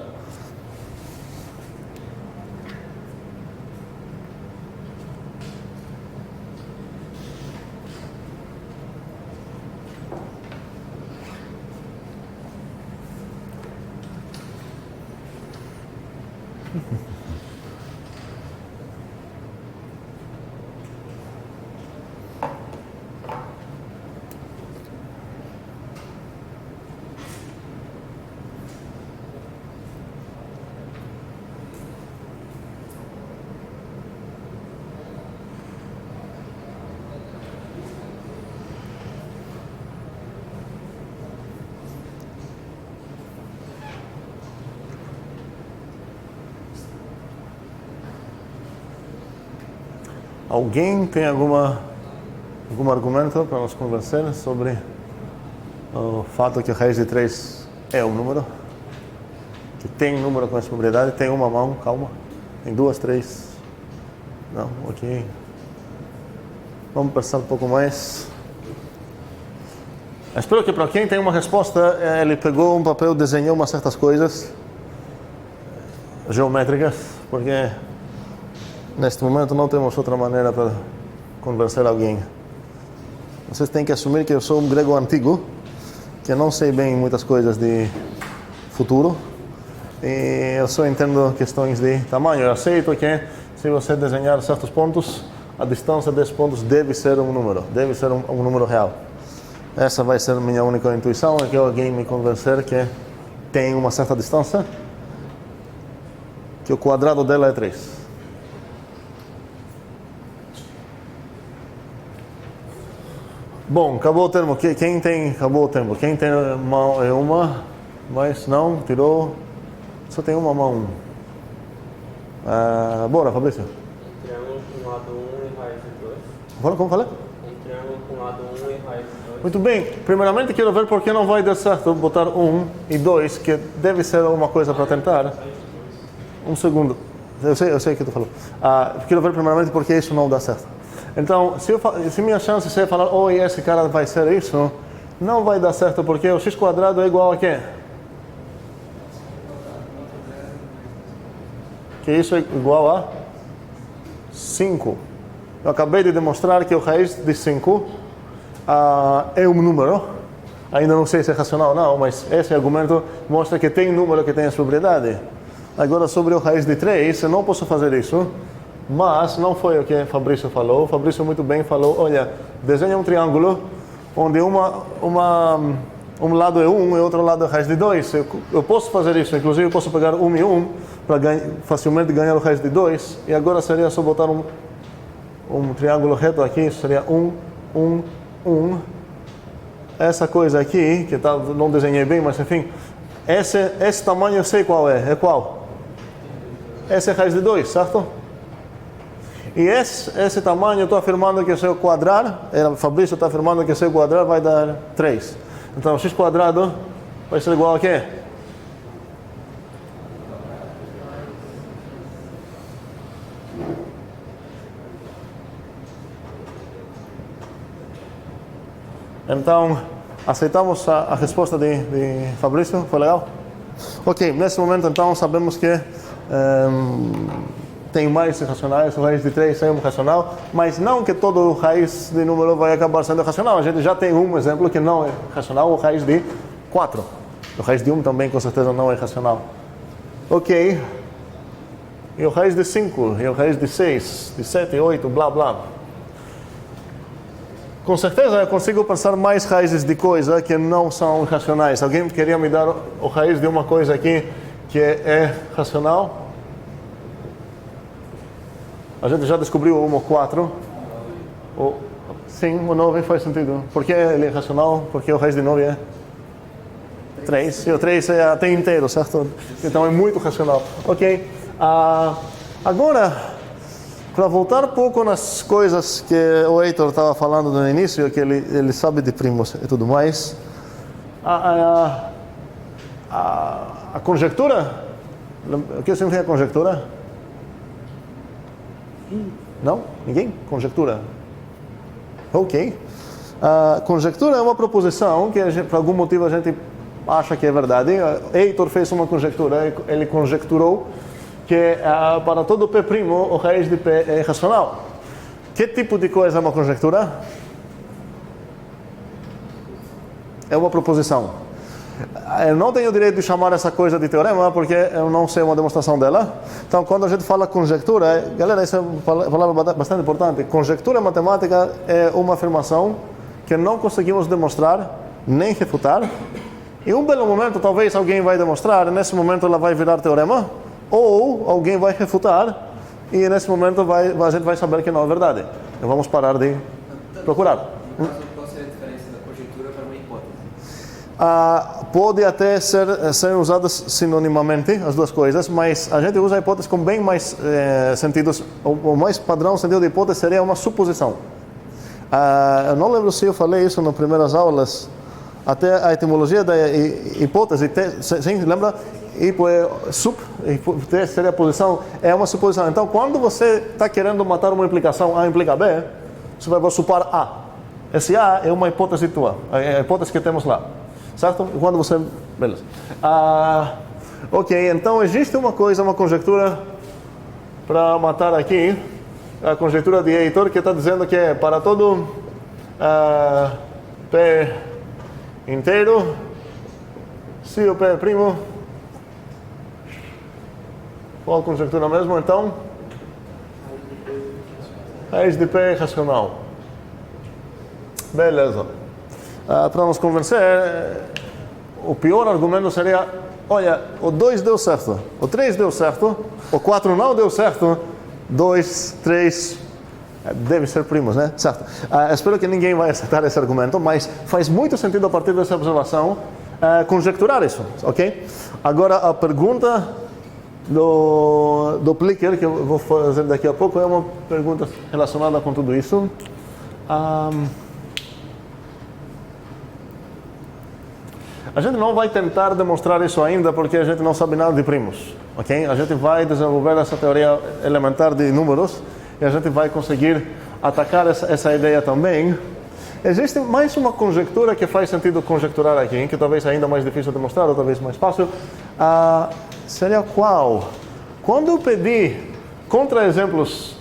Speaker 1: Alguém tem algum argumento para nos convencer sobre o fato que a raiz de 3 é um número? Que tem número com essa propriedade? Tem uma mão, calma. Tem 2, 3. Não, ok. Vamos pensar um pouco mais. Espero que para quem tem uma resposta, ele pegou um papel, desenhou umas certas coisas geométricas, porque neste momento não temos outra maneira para convencer alguém. Vocês têm que assumir que eu sou um grego antigo, que não sei bem muitas coisas de futuro, e eu só entendo questões de tamanho. Eu aceito que se você desenhar certos pontos, a distância desses pontos deve ser um número, deve ser um número real. Essa vai ser a minha única intuição, é que alguém me convencer que tem uma certa distância, que o quadrado dela é 3. Bom, acabou o termo. Quem tem... Acabou o tempo. Quem tem mão é uma, mas não, tirou. Só tem uma mão. Bora, Fabrício.
Speaker 6: Um triângulo com lado 1 e raiz de 2.
Speaker 1: Como falei?
Speaker 6: Um triângulo com lado 1 e raiz de 2.
Speaker 1: Muito bem. Primeiramente, quero ver por que não vai dar certo botar 1 e 2, que deve ser uma coisa para tentar. Um segundo. Eu sei o que tu falou. Quero ver primeiramente por que isso não dá certo. Então, se minha chance é falar, esse cara vai ser isso, não vai dar certo, porque o x quadrado é igual a quê? Que isso é igual a 5. Eu acabei de demonstrar que o raiz de 5 é um número. Ainda não sei se é racional ou não, mas esse argumento mostra que tem número que tem essa propriedade. Agora, sobre o raiz de 3, eu não posso fazer isso. Mas não foi o que Fabrício falou. O Fabrício muito bem falou, olha, desenha um triângulo onde um lado é 1 e outro lado é raiz de 2. Eu posso fazer isso, inclusive eu posso pegar 1 e 1 para facilmente ganhar o raiz de 2. E agora seria só botar um triângulo reto aqui, isso seria 1, 1, 1. Essa coisa aqui, que não desenhei bem, mas enfim, esse tamanho eu sei qual é. É qual? essa é raiz de 2, certo? E esse tamanho, eu estou afirmando que se eu quadrar, Fabrício está afirmando que se eu quadrar vai dar 3. Então, x quadrado vai ser igual a quê? Então, aceitamos a resposta de Fabrício? Foi legal? Ok, nesse momento então sabemos que tem mais racionais, o raiz de 3 é um racional, mas não que todo raiz de número vai acabar sendo racional. A gente já tem um exemplo que não é racional, o raiz de 4. O raiz de 1 também com certeza não é racional. Ok. E o raiz de 5, e o raiz de 6, de 7, 8, blá blá. Com certeza eu consigo pensar mais raízes de coisa que não são racionais. Alguém queria me dar o raiz de uma coisa aqui que é racional? A gente já descobriu o 4. Sim, o 9 faz sentido. Por que ele é racional? Porque o raiz de 9 é 3. E o 3 é até inteiro, certo? Então é muito racional. Ok. Agora, para voltar um pouco nas coisas que o Heitor estava falando no início, que ele sabe de primos e tudo mais, a conjectura, o que significa conjectura? Não? Ninguém? Conjectura? Ok. Conjectura é uma proposição que por algum motivo a gente acha que é verdade. Heitor fez uma conjectura, ele conjecturou que para todo P', o raiz de P é racional. Que tipo de coisa é uma conjectura? É uma proposição. Eu não tenho o direito de chamar essa coisa de teorema, porque eu não sei uma demonstração dela. Então, quando a gente fala conjectura, galera, isso é uma palavra bastante importante. Conjectura matemática é uma afirmação que não conseguimos demonstrar, nem refutar. Em um belo momento, talvez alguém vai demonstrar, e nesse momento ela vai virar teorema, ou alguém vai refutar, e nesse momento a gente vai saber que não é verdade. Então, vamos parar de procurar.
Speaker 3: No caso, qual seria a diferença da conjectura para uma hipótese?
Speaker 1: Pode até ser usadas sinonimamente, as duas coisas, mas a gente usa a hipótese com bem mais sentidos. O mais padrão sentido de hipótese seria uma suposição. Eu não lembro se eu falei isso nas primeiras aulas, até a etimologia da hipótese, sim, lembra? Seria a posição, é uma suposição. Então, quando você está querendo matar uma implicação A implica B, você vai supor A. Esse A é uma hipótese tua, é a hipótese que temos lá. Certo? Quando você... Beleza. Ok, então existe uma coisa, uma conjectura para matar aqui. A conjectura de Heitor, que está dizendo que para todo P inteiro, se o P é primo... Qual a conjectura mesmo, então? Raiz de P é racional. Beleza. Para nos convencer, o pior argumento seria: olha, o 2 deu certo, o 3 deu certo, o 4 não deu certo, 2, 3, deve ser primos, né? Certo. Espero que ninguém vai aceitar esse argumento, mas faz muito sentido a partir dessa observação conjecturar isso, ok? Agora, a pergunta do Plicker, que eu vou fazer daqui a pouco, é uma pergunta relacionada com tudo isso. A gente não vai tentar demonstrar isso ainda, porque a gente não sabe nada de primos, ok? A gente vai desenvolver essa teoria elementar de números e a gente vai conseguir atacar essa ideia também. Existe mais uma conjectura que faz sentido conjecturar aqui, que talvez é ainda mais difícil de demonstrar, ou talvez mais fácil. Seria qual? Quando eu pedi contra-exemplos,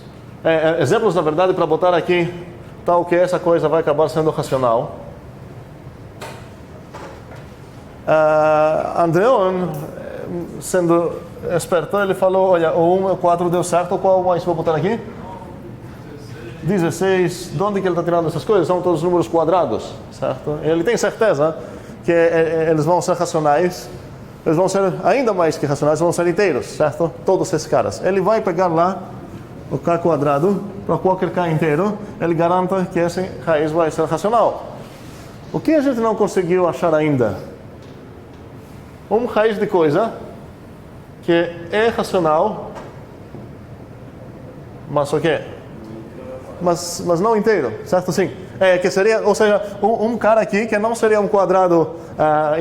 Speaker 1: exemplos da verdade para botar aqui, tal que essa coisa vai acabar sendo racional, Andreon, sendo esperto, ele falou: olha, o 1 e o 4 deu certo, qual mais vou botar aqui? 16. De onde que ele está tirando essas coisas? São todos números quadrados, certo? Ele tem certeza que eles vão ser racionais, eles vão ser ainda mais que racionais, vão ser inteiros, certo? Todos esses caras. Ele vai pegar lá o K quadrado, para qualquer K inteiro, ele garante que essa raiz vai ser racional. O que a gente não conseguiu achar ainda? Uma raiz de coisa que é racional Mas o quê? Mas não inteiro, certo? Sim. Que seria, ou seja, um cara aqui que não seria um quadrado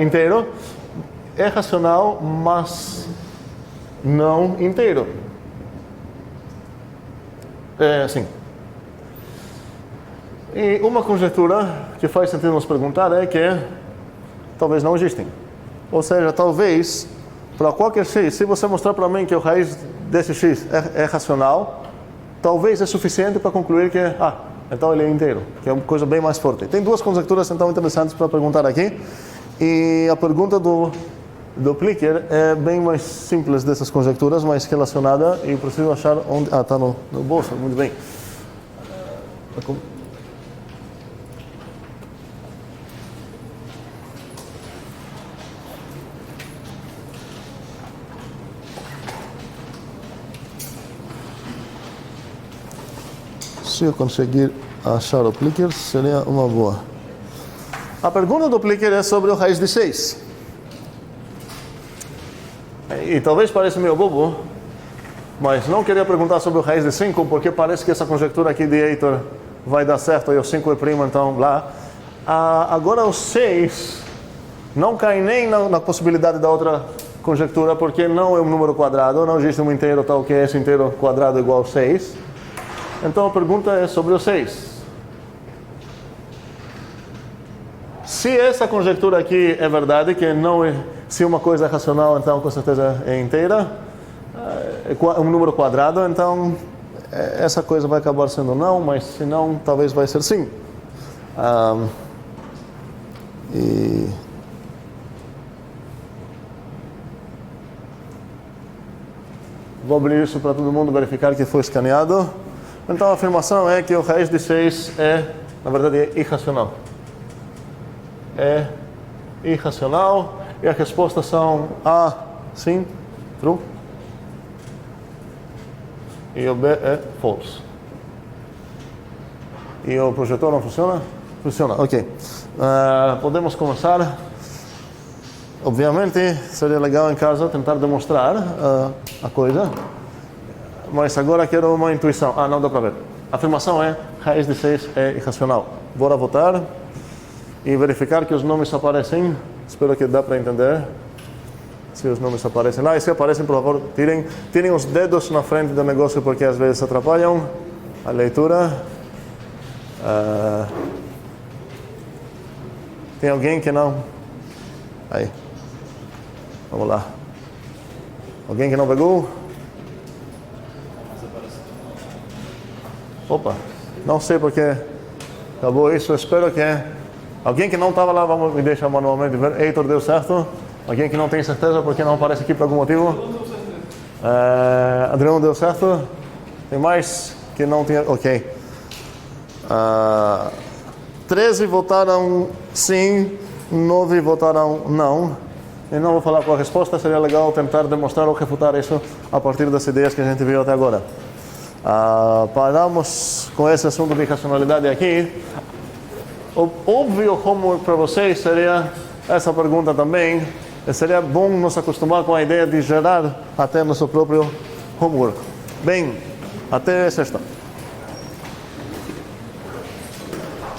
Speaker 1: inteiro, é racional, mas não inteiro. Sim. E uma conjectura que faz sentido nos perguntar é que talvez não existem. Ou seja, talvez, para qualquer x, se você mostrar para mim que a raiz desse x é racional, talvez é suficiente para concluir que, então ele é inteiro, que é uma coisa bem mais forte. Tem duas conjecturas então interessantes para perguntar aqui. E a pergunta do Plicker é bem mais simples dessas conjecturas, mais relacionada, e preciso achar onde... está no bolso, muito bem. Se eu conseguir achar o Plicker, seria uma boa. A pergunta do Plicker é sobre o raiz de 6. E talvez pareça meio bobo, mas não queria perguntar sobre o raiz de 5, porque parece que essa conjectura aqui de Heitor vai dar certo, e o 5 é primo, então lá. Agora o 6 não cai nem na possibilidade da outra conjectura, porque não é um número quadrado, não existe um inteiro tal que esse inteiro quadrado igual a 6. Então a pergunta é sobre o 6. Se essa conjectura aqui é verdade, que não é, se uma coisa é racional, então com certeza é inteira, é um número quadrado, então essa coisa vai acabar sendo não, mas se não, talvez vai ser sim. Vou abrir isso para todo mundo verificar que foi escaneado. Então a afirmação é que o raiz de 6 na verdade, é irracional. É irracional, e as respostas são A, sim, true, e o B é false. E o projetor não funciona? Funciona, ok. Podemos começar. Obviamente, seria legal em casa tentar demonstrar a coisa, mas agora quero uma intuição. Não dá para ver. A afirmação é: raiz de 6 é irracional. Bora votar e verificar que os nomes aparecem. Espero que dá para entender. Se os nomes aparecem lá, e se aparecem, por favor, tirem os dedos na frente do negócio, porque às vezes atrapalham a leitura. Tem alguém que não? Aí. Vamos lá. Alguém que não pegou? Opa, não sei porque acabou isso. Espero que alguém que não estava lá, vamos me deixar manualmente ver. Heitor, deu certo? Alguém que não tem certeza porque não aparece aqui por algum motivo? Adriano, deu certo? Tem mais que não tinha? Ok. 13 votaram sim, 9 votaram não. Eu não vou falar qual a resposta, seria legal tentar demonstrar ou refutar isso a partir das ideias que a gente viu até agora. Paramos com esse assunto de racionalidade aqui. O óbvio homework para vocês seria essa pergunta também. E seria bom nos acostumar com a ideia de gerar até nosso próprio homework. Bem, até sexta.